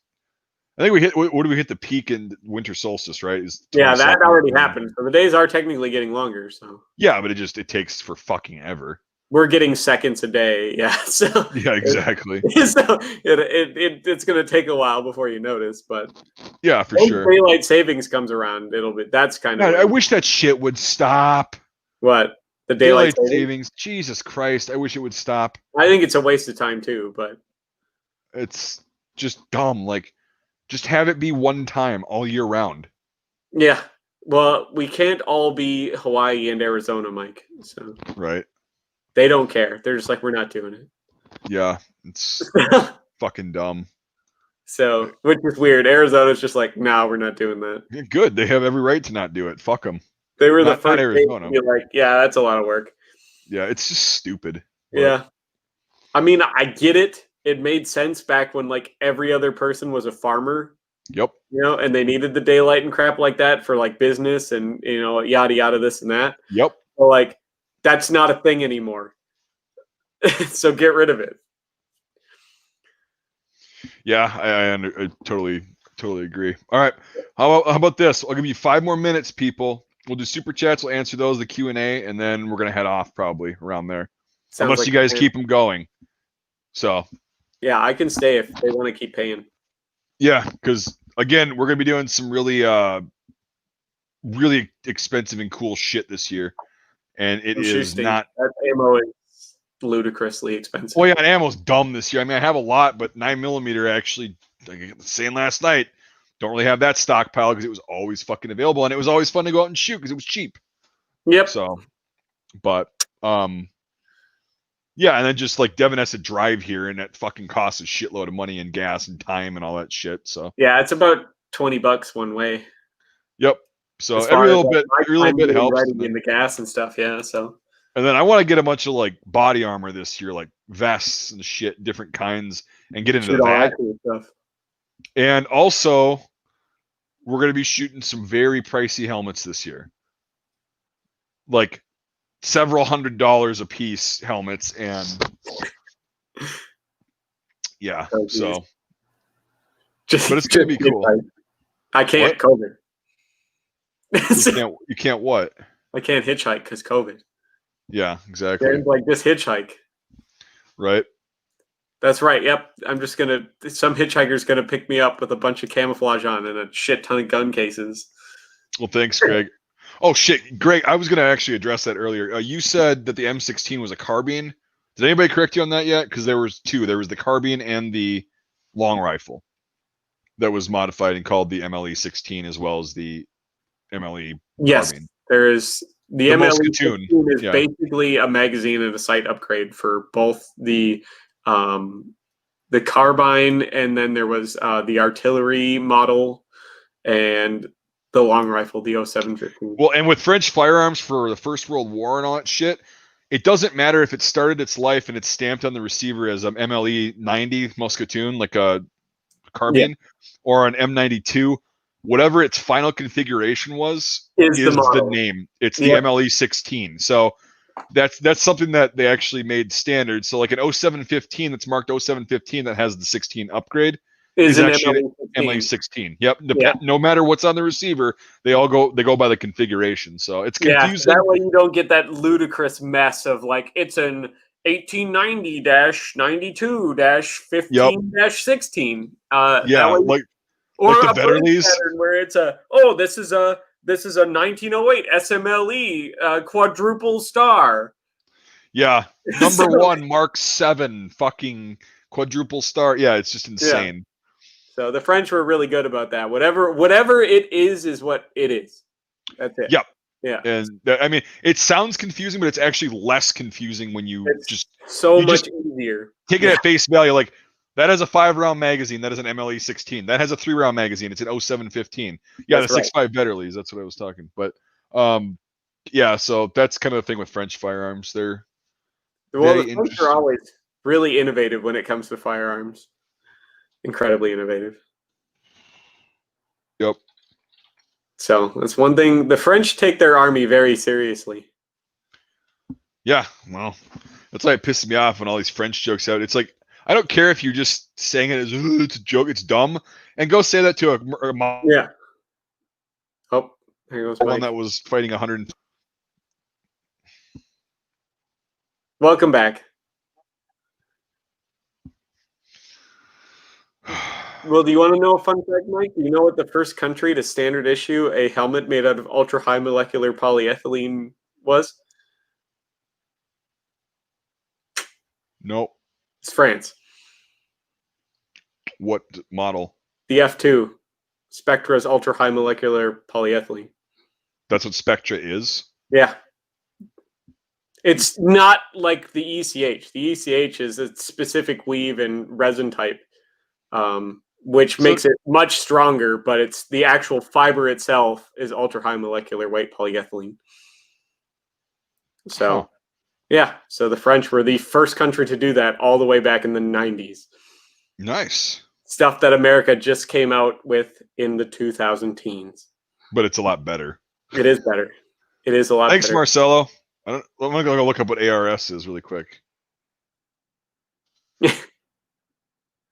Speaker 2: I think we hit. What do we hit the peak in winter solstice? Right? Is
Speaker 1: Yeah, that
Speaker 2: 22nd.
Speaker 1: already happened. So the days are technically getting longer. So
Speaker 2: Yeah, but it takes for fucking ever.
Speaker 1: we're getting seconds a day. Yeah, so
Speaker 2: Yeah, exactly.
Speaker 1: It's going to take a while before you notice, but
Speaker 2: Yeah, for
Speaker 1: once
Speaker 2: sure.
Speaker 1: daylight savings comes around, that's kind of
Speaker 2: God, I wish that shit would stop.
Speaker 1: what the
Speaker 2: Daylight
Speaker 1: savings.
Speaker 2: savings. Jesus Christ, I wish it would stop.
Speaker 1: I think it's a waste of time too, but
Speaker 2: It's just dumb. Like, just have it be one time all year round.
Speaker 1: yeah. Well, we can't all be Hawaii and Arizona, Mike. So
Speaker 2: Right.
Speaker 1: they don't care. They're just like, we're not doing
Speaker 2: Yeah, it's
Speaker 1: it.
Speaker 2: fucking dumb.
Speaker 1: So, which is weird. Arizona's just like, no, we're not doing that.
Speaker 2: Yeah, good. They have every right to not do it. Fuck them.
Speaker 1: They were the
Speaker 2: Not
Speaker 1: first state
Speaker 2: Arizona.
Speaker 1: to be like, yeah, that's a lot of work.
Speaker 2: Yeah, it's just stupid. But
Speaker 1: Yeah. I mean, I get it. It made sense back when like every other person was a farmer,
Speaker 2: Yep.
Speaker 1: you know, and they needed the daylight and crap like that for like business and, you know, yada, yada, this and that.
Speaker 2: Yep.
Speaker 1: So, like, that's not a thing anymore. So get rid of it.
Speaker 2: Yeah, I totally agree. All right, how about this? I'll give you 5 more minutes, people. We'll do super chats. We'll answer those, the Q&A, and then we're gonna head off probably around there, unless you guys keep them going. So
Speaker 1: yeah, I can stay if they want to keep paying.
Speaker 2: Yeah, because again, we're gonna be doing some really expensive and cool shit this year, and it is not.
Speaker 1: That ammo is ludicrously expensive.
Speaker 2: Well, yeah, and ammo's dumb this year. I mean, I have a lot, but 9mm actually, like I was saying last night, don't really have that stockpile because it was always fucking available, and it was always fun to go out and shoot because it was cheap.
Speaker 1: Yep.
Speaker 2: So, but yeah, and then just like Devin has to drive here, and that fucking costs a shitload of money and gas and time and all that shit. So
Speaker 1: yeah, it's about $20 one way.
Speaker 2: Yep. So every little bit helps.
Speaker 1: In the gas and stuff. Yeah. So.
Speaker 2: And then I want to get a bunch of like body armor this year, like vests and shit, different kinds, and get into that.
Speaker 1: Stuff.
Speaker 2: And also, we're going to be shooting some very pricey helmets this year, like several $100s a piece helmets, and yeah, so. But it's going to be cool.
Speaker 1: I can't COVID.
Speaker 2: You can't what?
Speaker 1: I can't hitchhike because COVID.
Speaker 2: Yeah, exactly.
Speaker 1: Game's like this hitchhike.
Speaker 2: Right.
Speaker 1: That's right. Yep. Some hitchhiker's gonna pick me up with a bunch of camouflage on and a shit ton of gun cases.
Speaker 2: Well, thanks, Greg. Oh shit, Greg, I was gonna actually address that earlier. You said that the M16 was a carbine. Did anybody correct you on that yet? Because there was 2. There was the carbine and the long rifle that was modified and called the MLE-16 as well as the MLE
Speaker 1: yes,
Speaker 2: carbine.
Speaker 1: There is the MLE-16 is
Speaker 2: basically
Speaker 1: a magazine and a sight upgrade for both the carbine, and then there was the artillery model and the long rifle, the 0715.
Speaker 2: Well, and with French firearms for the First World War and all that shit, it doesn't matter if it started its life and it's stamped on the receiver as an MLE-90 Muscatoon, like a carbine, or an M92. Whatever its final configuration was is the name. It's the MLE-16. So that's something that they actually made standard. So like an 0715 that's marked 0715 that has the 16 upgrade is actually MLE-16. Yep. No matter what's on the receiver, they go by the configuration. So it's confusing.
Speaker 1: That way you don't get that ludicrous mess of like it's an 1890-92-15-16.
Speaker 2: Or like the Betterleys,
Speaker 1: where it's this is a 1908 SMLE quadruple star.
Speaker 2: Yeah, number 1 Mark 7 fucking quadruple star. Yeah, it's just insane.
Speaker 1: Yeah. So the French were really good about that. Whatever it is what it is. That's it.
Speaker 2: Yep.
Speaker 1: Yeah.
Speaker 2: And I mean, it sounds confusing, but it's actually less confusing when you
Speaker 1: much easier.
Speaker 2: Take it at face value, like. That has a 5-round magazine. That is an MLE-16. That has a 3-round magazine. It's an 0715. Yeah, that's the 6.5 Betterleys. That's what I was talking. But yeah, so that's kind of the thing with French firearms. The
Speaker 1: French are always really innovative when it comes to firearms. Incredibly innovative.
Speaker 2: Yep.
Speaker 1: So that's one thing. The French take their army very seriously.
Speaker 2: Yeah, well, that's why it pisses me off when all these French jokes out. It's like, I don't care if you're just saying it as it's a joke, it's dumb, and go say that to a
Speaker 1: Yeah. Oh, here goes
Speaker 2: one
Speaker 1: Mike.
Speaker 2: that was fighting 100.
Speaker 1: Welcome back. Well, do you want to know a fun fact, Mike? Do you know what the first country to standard issue a helmet made out of ultra high molecular polyethylene was?
Speaker 2: Nope.
Speaker 1: It's France.
Speaker 2: What model?
Speaker 1: The F2. Spectra's ultra high molecular polyethylene.
Speaker 2: That's what Spectra is?
Speaker 1: Yeah. It's not like the ECH. The ECH is a specific weave and resin type, which makes it much stronger, but it's the actual fiber itself is ultra high molecular weight polyethylene. So, yeah. So the French were the first country to do that all the way back in the 90s.
Speaker 2: Nice.
Speaker 1: Stuff that America just came out with in the 2000 teens.
Speaker 2: But it's a lot better.
Speaker 1: It is better. It is a lot
Speaker 2: Thanks,
Speaker 1: better.
Speaker 2: Marcelo. I'm going to go look up what ARS is really quick.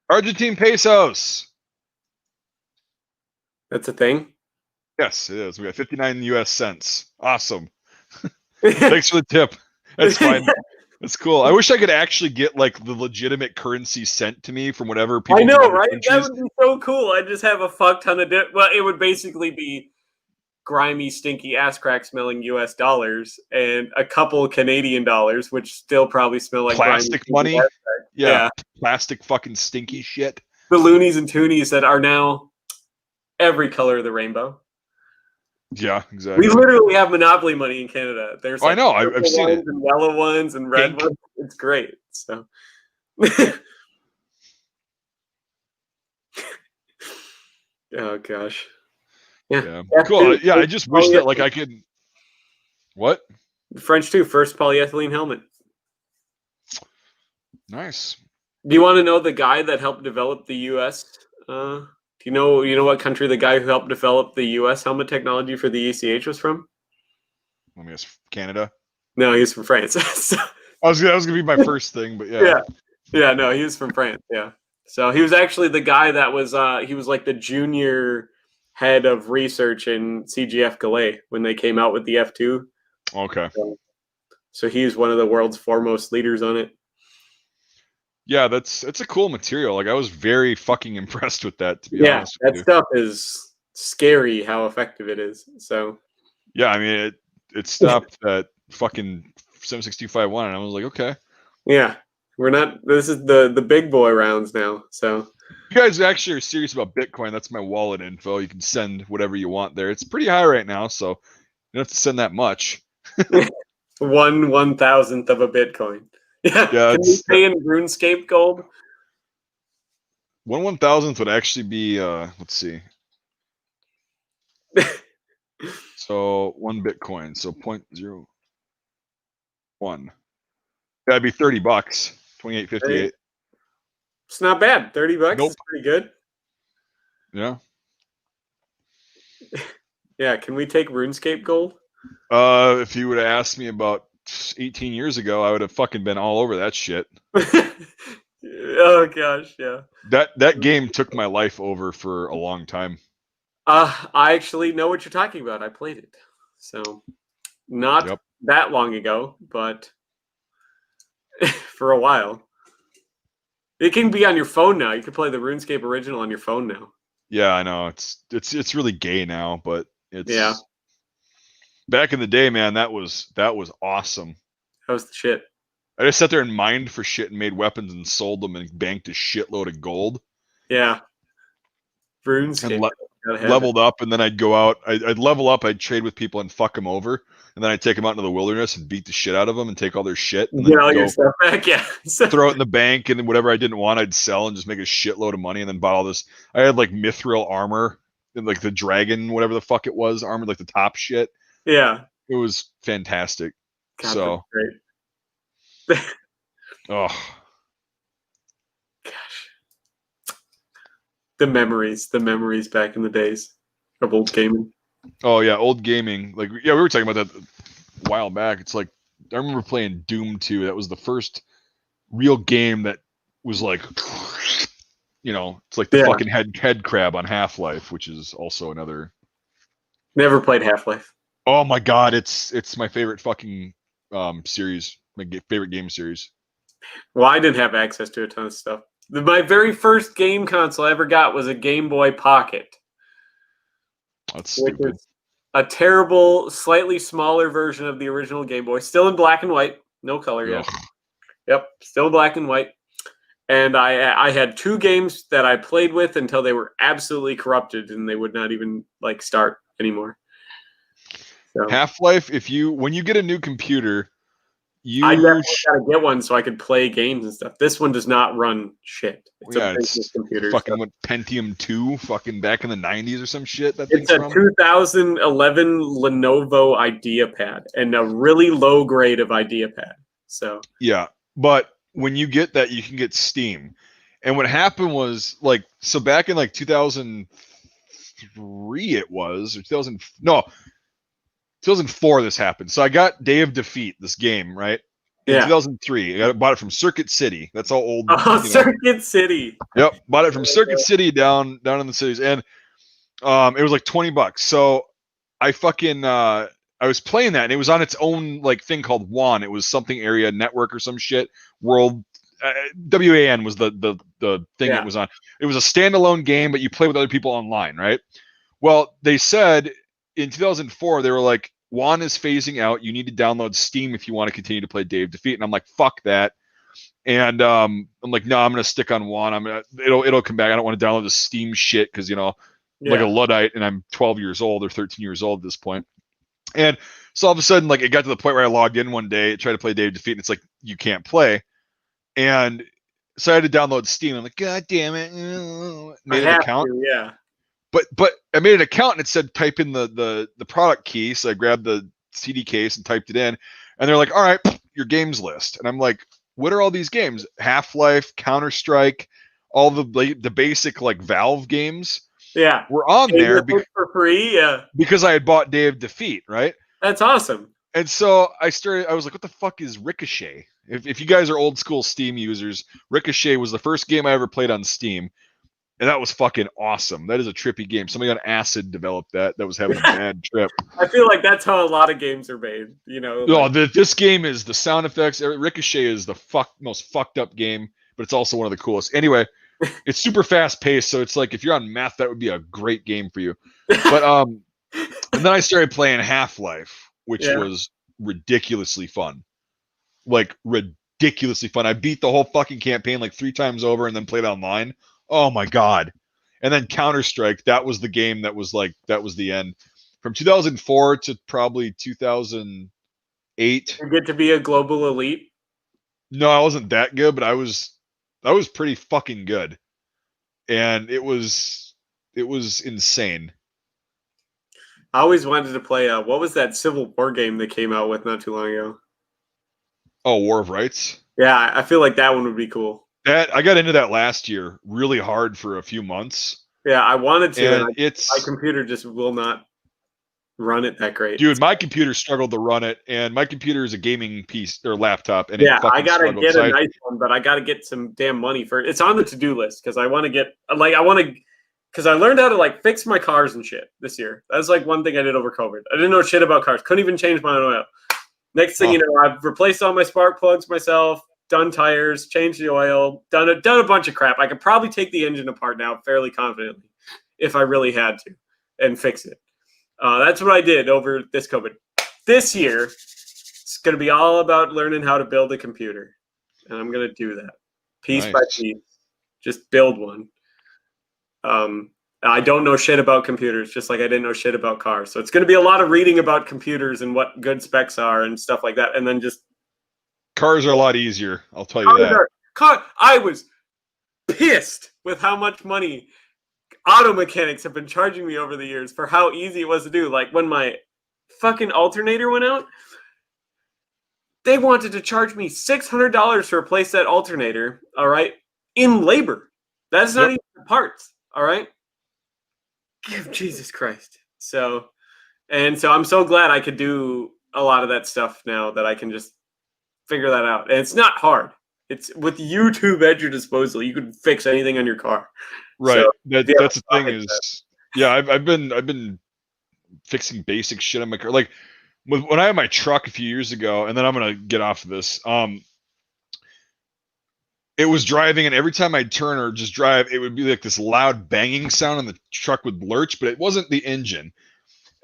Speaker 2: Argentine pesos.
Speaker 1: That's a thing?
Speaker 2: Yes, it is. We got 59 US cents. Awesome. Thanks for the tip. That's fine. That's cool. I wish I could actually get like the legitimate currency sent to me from whatever people.
Speaker 1: I know, right?
Speaker 2: Countries.
Speaker 1: That would be so cool. I just have a fuck ton of well, it would basically be grimy, stinky, ass crack smelling US dollars and a couple Canadian dollars, which still probably smell like
Speaker 2: plastic
Speaker 1: grimy,
Speaker 2: money.
Speaker 1: Yeah.
Speaker 2: Plastic fucking stinky shit.
Speaker 1: The loonies and toonies that are now every color of the rainbow.
Speaker 2: Yeah, exactly.
Speaker 1: We literally have monopoly money in Canada. There's
Speaker 2: I know. I've seen it.
Speaker 1: And yellow ones and red ones. It's great. So. Oh gosh.
Speaker 2: Yeah. Cool. Yeah, I just wish that like I could. What?
Speaker 1: The French too. First polyethylene helmet.
Speaker 2: Nice.
Speaker 1: Do you want to know the guy that helped develop the U.S.? Do you know what country the guy who helped develop the U.S. helmet technology for the ECH was from?
Speaker 2: Let me guess. Canada.
Speaker 1: No, he's from France. So,
Speaker 2: that was gonna be my first thing, but yeah.
Speaker 1: Yeah. No, he was from France. Yeah. So he was actually the guy that was he was like the junior head of research in CGF Gallet when they came out with the F2.
Speaker 2: Okay.
Speaker 1: So he's one of the world's foremost leaders on it.
Speaker 2: Yeah, it's a cool material. Like I was very fucking impressed with that, to be honest with you.
Speaker 1: That stuff is scary how effective it is. So
Speaker 2: yeah, I mean it stopped at fucking 76251 and I was like, okay.
Speaker 1: Yeah. This is the big boy rounds now. So
Speaker 2: you guys actually are serious about Bitcoin. That's my wallet info. You can send whatever you want there. It's pretty high right now, so you don't have to send that much.
Speaker 1: 1/1000th of a Bitcoin. Yeah. Can we pay in RuneScape gold?
Speaker 2: 1/1000th would actually be let's see. So 1 Bitcoin, so 0.01. That'd be $30. 28.58.
Speaker 1: It's not bad. $30
Speaker 2: Nope.
Speaker 1: is pretty good.
Speaker 2: Yeah.
Speaker 1: Yeah. Can we take RuneScape gold?
Speaker 2: If you would have asked me about 18 years ago, I would have fucking been all over that shit.
Speaker 1: Oh gosh, yeah.
Speaker 2: That game took my life over for a long time.
Speaker 1: I actually know what you're talking about. I played it. So not that long ago, but for a while. It can be on your phone now. You can play the RuneScape original on your phone now.
Speaker 2: Yeah, I know. It's really gay now, but it's back in the day, man, that was awesome.
Speaker 1: That was the shit.
Speaker 2: I just sat there and mined for shit and made weapons and sold them and banked a shitload of gold.
Speaker 1: Yeah. RuneScape.
Speaker 2: And leveled up, and then I'd go out. I'd level up. I'd trade with people and fuck them over, and then I'd take them out into the wilderness and beat the shit out of them and take all their shit. And
Speaker 1: get all your stuff back, yeah.
Speaker 2: Throw it in the bank, and then whatever I didn't want, I'd sell and just make a shitload of money, and then buy all this. I had like mithril armor and like the dragon, whatever the fuck it was, armor like the top shit.
Speaker 1: Yeah,
Speaker 2: it was fantastic.
Speaker 1: God,
Speaker 2: so
Speaker 1: great.
Speaker 2: Oh.
Speaker 1: The memories back in the days of old gaming.
Speaker 2: Oh yeah, old gaming. Like we were talking about that a while back. It's like I remember playing Doom 2. That was the first real game that was like, it's like the fucking head crab on Half-Life, which is also another.
Speaker 1: Never played Half-Life.
Speaker 2: Oh my god, it's my favorite fucking series, my favorite game series.
Speaker 1: Well, I didn't have access to a ton of stuff. My very first game console I ever got was a Game Boy Pocket.
Speaker 2: That's stupid.
Speaker 1: Is a terrible, slightly smaller version of the original Game Boy, still in black and white, no color yet. Yep, still black and white. And I had 2 games that I played with until they were absolutely corrupted and they would not even start anymore. So,
Speaker 2: Half-Life, when you get a new computer,
Speaker 1: I definitely gotta get one so I could play games and stuff. This one does not run shit. It's a business computer.
Speaker 2: Fucking what, Pentium 2, fucking back in the 90s or some shit.
Speaker 1: It's a 2011 Lenovo IdeaPad and a really low grade of IdeaPad. So
Speaker 2: yeah, but when you get that, you can get Steam. And what happened was so back in 2003 it was, or 2004 this happened. So I got Day of Defeat, this game, right? In 2003. I bought it from Circuit City. That's how old.
Speaker 1: Circuit City.
Speaker 2: Yep, bought it from Circuit City down in the cities, and it was like $20. So I fucking I was playing that, and it was on its own thing called WAN. It was something area network or some shit. World WAN was the thing it was on. It was a standalone game, but you play with other people online, right? Well, they said in 2004 they were like, WAN is phasing out. You need to download Steam if you want to continue to play Day of Defeat. And I'm like, fuck that. And I'm like, no, I'm gonna stick on WAN. It'll come back. I don't want to download the Steam shit because I'm like a Luddite and I'm 12 years old or 13 years old at this point. And so all of a sudden, it got to the point where I logged in one day, tried to play Day of Defeat, and it's like, you can't play. And so I had to download Steam. I'm like, God damn it. Made an account. But I made an account and it said type in the product key. So I grabbed the CD case and typed it in. And they're like, all right, your games list. And I'm like, what are all these games? Half-Life, Counter-Strike, all the basic Valve games.
Speaker 1: Yeah.
Speaker 2: Were on there
Speaker 1: for free. Yeah.
Speaker 2: Because I had bought Day of Defeat, right?
Speaker 1: That's awesome.
Speaker 2: And so I was like, what the fuck is Ricochet? If you guys are old school Steam users, Ricochet was the first game I ever played on Steam. And that was fucking awesome. That is a trippy game. Somebody on acid developed that. That was having a bad trip.
Speaker 1: I feel like that's how a lot of games are made.
Speaker 2: This game is the sound effects. Ricochet is the most fucked up game, but it's also one of the coolest. Anyway, it's super fast paced. So it's like if you're on meth, that would be a great game for you. But and then I started playing Half-Life, which was ridiculously fun. Ridiculously fun. I beat the whole fucking campaign 3 times over and then played online. Oh my god. And then Counter-Strike, that was the game that was the end. From 2004 to probably 2008.
Speaker 1: You get to be a global elite?
Speaker 2: No, I wasn't that good, but I was pretty fucking good. And it was insane.
Speaker 1: I always wanted to play what was that Civil War game they came out with not too long ago?
Speaker 2: Oh, War of Rights?
Speaker 1: Yeah, I feel like that one would be cool.
Speaker 2: I got into that last year really hard for a few months.
Speaker 1: Yeah, I wanted to.
Speaker 2: And
Speaker 1: my computer just will not run it that great.
Speaker 2: Dude, my computer struggled to run it, and my computer is a gaming piece or laptop. And
Speaker 1: I gotta get a nice one, but I gotta get some damn money for it. It's on the to-do list because I want to get because I learned how to fix my cars and shit this year. That's one thing I did over COVID. I didn't know shit about cars. Couldn't even change my own oil. Next thing you know, I've replaced all my spark plugs myself. Done tires, changed the oil, done a bunch of crap. I could probably take the engine apart now fairly confidently if I really had to and fix it. That's what I did over this COVID. This year, it's going to be all about learning how to build a computer. And I'm going to do that piece by piece. Just build one. I don't know shit about computers, just like I didn't know shit about cars. So it's going to be a lot of reading about computers and what good specs are and stuff like that. And then just
Speaker 2: cars are a lot easier, I'll tell you that.
Speaker 1: I was pissed with how much money auto mechanics have been charging me over the years for how easy it was to do. When my fucking alternator went out, they wanted to charge me $600 to replace that alternator, all right, in labor. That's not even the parts, all right? Jesus Christ. So I'm so glad I could do a lot of that stuff now that I can just figure that out. And it's not hard. It's with YouTube at your disposal. You can fix anything on your car.
Speaker 2: Right.
Speaker 1: So,
Speaker 2: That's the thing is, yeah, I've been fixing basic shit on my car. Like when I had my truck a few years ago, and then I'm gonna get off of this. It was driving, and every time I'd turn or just drive, it would be like this loud banging sound, and the truck would lurch. But it wasn't the engine.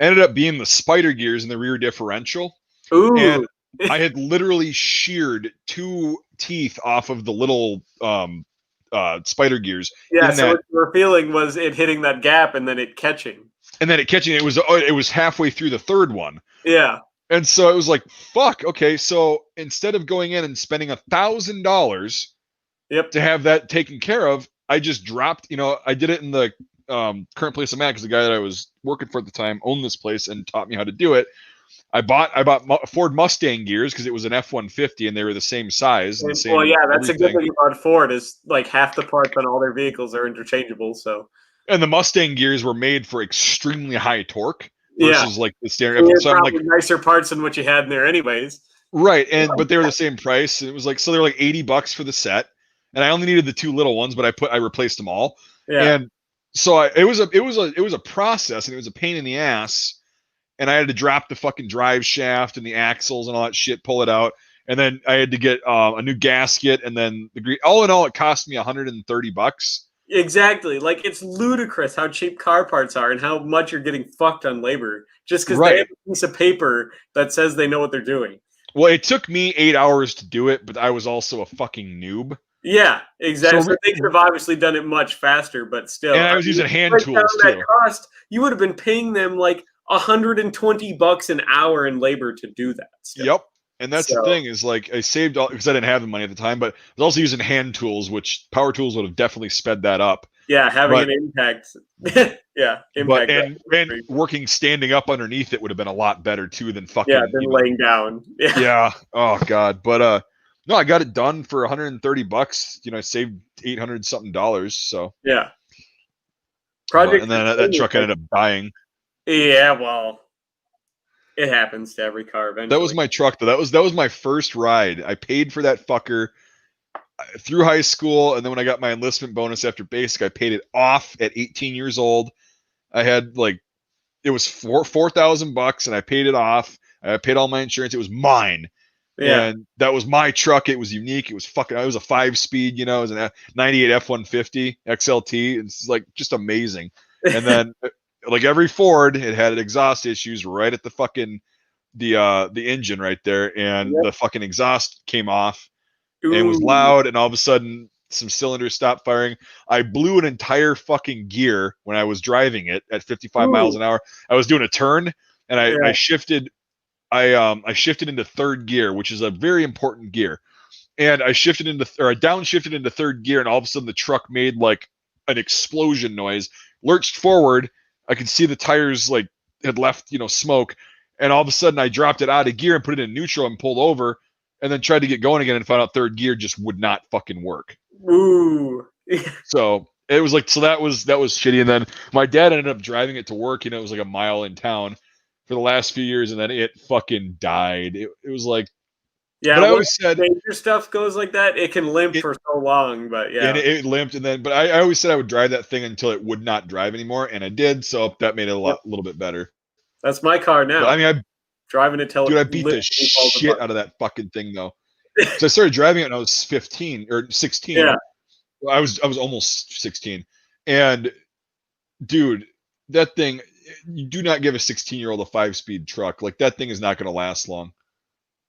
Speaker 2: It ended up being the spider gears in the rear differential.
Speaker 1: ooh.
Speaker 2: And I had literally sheared 2 teeth off of the little spider gears.
Speaker 1: Yeah, so what you were feeling was it hitting that gap and then it catching.
Speaker 2: And then it catching, it was halfway through the third one.
Speaker 1: Yeah.
Speaker 2: And so it was like, fuck, okay, so instead of going in and spending $1,000 to have that taken care of, I just dropped, I did it in the current place I'm at, because the guy that I was working for at the time owned this place and taught me how to do it. I bought Ford Mustang gears because it was an F-150 and they were the same size. And
Speaker 1: well, yeah, that's a good thing about Ford is like half the parts on all their vehicles are interchangeable. So,
Speaker 2: and the Mustang gears were made for extremely high torque versus like the standard.
Speaker 1: So I'm like nicer parts than what you had in there, anyways.
Speaker 2: Right, but they were the same price. It was like, so they're like $80 for the set, and I only needed the 2 little ones, but I replaced them all. Yeah. And so it was a process, and it was a pain in the ass. And I had to drop the fucking drive shaft and the axles and all that shit, pull it out. And then I had to get a new gasket. And then all in all, it cost me $130.
Speaker 1: Exactly. Like, it's ludicrous how cheap car parts are and how much you're getting fucked on labor just because they have a piece of paper that says they know what they're doing.
Speaker 2: Well, it took me 8 hours to do it, but I was also a fucking noob.
Speaker 1: Yeah, exactly. So they could have obviously done it much faster, but still.
Speaker 2: And I was using hand tools too.
Speaker 1: That cost, you would have been paying them like $120 an hour in labor to do that. Still.
Speaker 2: Yep. And that's the thing is, like, I saved all because I didn't have the money at the time, but I was also using hand tools, which power tools would have definitely sped that up.
Speaker 1: Yeah, having an impact.
Speaker 2: Impact. And working standing up underneath it would have been a lot better too than fucking
Speaker 1: than laying down.
Speaker 2: Yeah. Oh God. But no, I got it done for $130. I saved $800 something. So
Speaker 1: yeah.
Speaker 2: And then that truck ended up dying.
Speaker 1: Yeah, well, it happens to every car eventually.
Speaker 2: That was my truck, though. That was my first ride. I paid for that fucker through high school, and then when I got my enlistment bonus after basic, I paid it off at 18 years old. I had it was $4,000, and I paid it off. I paid all my insurance. It was mine. Yeah. And that was my truck. It was unique. It was it was a 5-speed, it was a 98 F-150 XLT. It's like just amazing. And then like every Ford, it had exhaust issues right at the fucking the engine right there, and the fucking exhaust came off. And it was loud, and all of a sudden some cylinders stopped firing. I blew an entire fucking gear when I was driving it at 55 miles an hour. I was doing a turn, and I shifted. I shifted into third gear, which is a very important gear. And I downshifted into third gear, and all of a sudden the truck made like an explosion noise, lurched forward. I could see the tires had left, smoke. And all of a sudden I dropped it out of gear and put it in neutral and pulled over, and then tried to get going again and found out third gear just would not fucking work.
Speaker 1: Ooh.
Speaker 2: So it was that was shitty. And then my dad ended up driving it to work. It was like a mile in town for the last few years, and then it fucking died. It was like,
Speaker 1: yeah, but I always said major stuff goes like that. It can limp for so long, but yeah,
Speaker 2: and it limped, and then. But I always said I would drive that thing until it would not drive anymore, and I did. So that made it a little bit better.
Speaker 1: That's my car now.
Speaker 2: But, I mean,
Speaker 1: driving it till
Speaker 2: I beat the shit out of that fucking thing though. So I started driving it when I was 15 or 16.
Speaker 1: Yeah,
Speaker 2: I was almost 16, and dude, that thing. You do not give a 16-year-old a 5-speed truck. Like, that thing is not going to last long.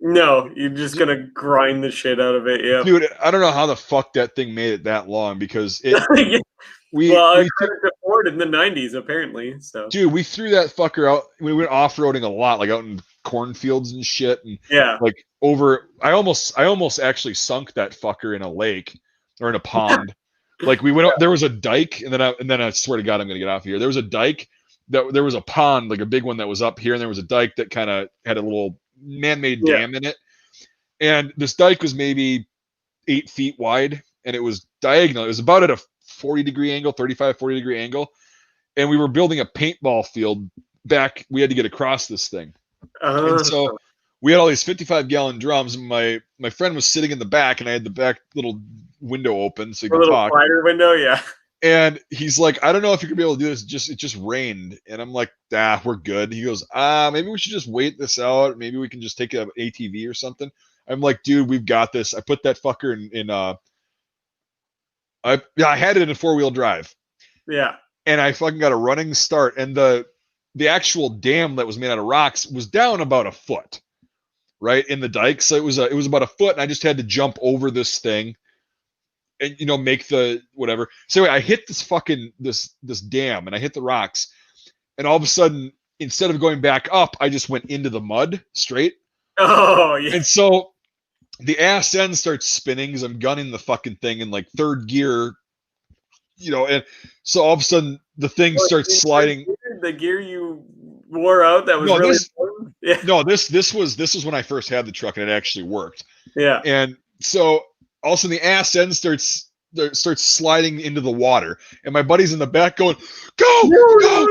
Speaker 1: No, you're just going to grind the shit out of it. Yeah,
Speaker 2: dude, I don't know how the fuck that thing made it that long, because it.
Speaker 1: we could afford in the 90s apparently. So,
Speaker 2: dude, we threw that fucker out. We went off-roading a lot, like out in cornfields and shit, and like over. I almost actually sunk that fucker in a lake or in a pond. Like, we went up. There was a dike, and then I swear to God, I'm going to get off here. There was a dike. There was a pond, like a big one that was up here, and there was a dike that kind of had a little man-made dam in it. And this dike was maybe 8 feet wide, and it was diagonal. It was about at a 40-degree angle, 35, 40-degree angle. And we were building a paintball field back. We had to get across this thing. And so we had all these 55-gallon drums, and my friend was sitting in the back, and I had the back little window open so he
Speaker 1: A
Speaker 2: could
Speaker 1: little
Speaker 2: talk.
Speaker 1: slider window, yeah.
Speaker 2: And he's like, I don't know if you're gonna be able to do this. It just rained, and I'm like, we're good. He goes, maybe we should just wait this out. Maybe we can just take a ATV or something. I'm like, dude, we've got this. I put that fucker in I had it in a 4-wheel drive.
Speaker 1: Yeah.
Speaker 2: And I fucking got a running start, and the actual dam that was made out of rocks was down about a foot, right in the dike. So it was about a foot, and I just had to jump over this thing. And make the whatever. So anyway, I hit this fucking this dam, and I hit the rocks, and all of a sudden, instead of going back up, I just went into the mud straight.
Speaker 1: Oh yeah.
Speaker 2: And so the ass end starts spinning because I'm gunning the fucking thing in like third gear, and so all of a sudden the thing starts sliding.
Speaker 1: The gear you wore out that was really important? Yeah.
Speaker 2: No, this was when I first had the truck and it actually worked.
Speaker 1: Yeah.
Speaker 2: And so all of a sudden the ass end starts sliding into the water, and my buddy's in the back going, go.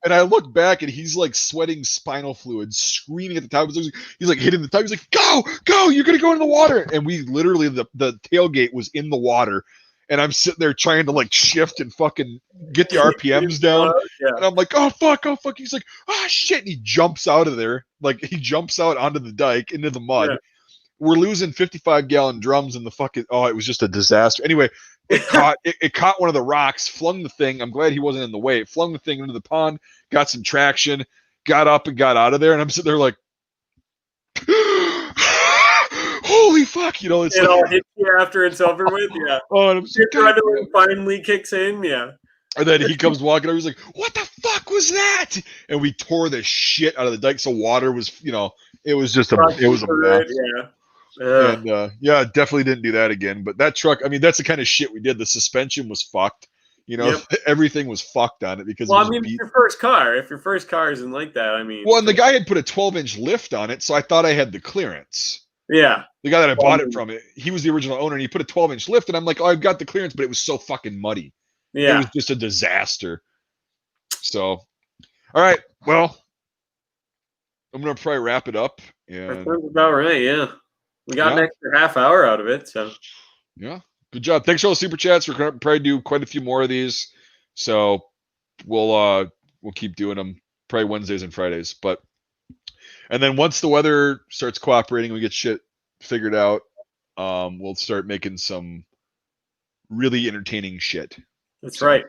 Speaker 2: And I look back, and he's like sweating spinal fluid, screaming at the top. He's like hitting the top. He's like, go, you're gonna go in the water. And we literally, the tailgate was in the water, and I'm sitting there trying to like shift and fucking get the RPMs down.
Speaker 1: Yeah.
Speaker 2: And I'm like, oh fuck. He's like, shit. And he jumps out of there. Like, he jumps out onto the dike into the mud.
Speaker 1: Yeah.
Speaker 2: We're losing 55-gallon drums in the fucking, it was just a disaster. Anyway, it caught one of the rocks, flung the thing. I'm glad he wasn't in the way. It flung the thing into the pond, got some traction, got up and got out of there. And I'm sitting there like, holy fuck,
Speaker 1: it all hits you after it's over with. Yeah.
Speaker 2: Oh, and I'm so
Speaker 1: adrenaline finally kicks in. Yeah.
Speaker 2: And then he comes walking over. He's like, what the fuck was that? And we tore the shit out of the dike. So water was, it was just it was a mess.
Speaker 1: Yeah.
Speaker 2: And definitely didn't do that again. But that truck, I mean, that's the kind of shit we did. The suspension was fucked. Everything was fucked on it because.
Speaker 1: Well, it's your first car. If your first car isn't like that, I mean.
Speaker 2: Well, and the guy had put a 12-inch lift on it, so I thought I had the clearance.
Speaker 1: Yeah.
Speaker 2: The guy that I bought it from, he was the original owner, and he put a 12-inch lift, and I'm like, I've got the clearance, but it was so fucking muddy. Yeah. It was just a disaster. So, all right. Well, I'm gonna probably wrap it up.
Speaker 1: That sounds about right. Yeah. We got an extra half hour out of it, so.
Speaker 2: Yeah, good job. Thanks for all the super chats. We're gonna probably do quite a few more of these, so we'll keep doing them probably Wednesdays and Fridays. And then once the weather starts cooperating, we get shit figured out. We'll start making some really entertaining shit.
Speaker 1: That's right.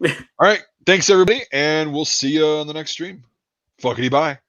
Speaker 2: All right, thanks everybody, and we'll see you on the next stream. Fuckity bye.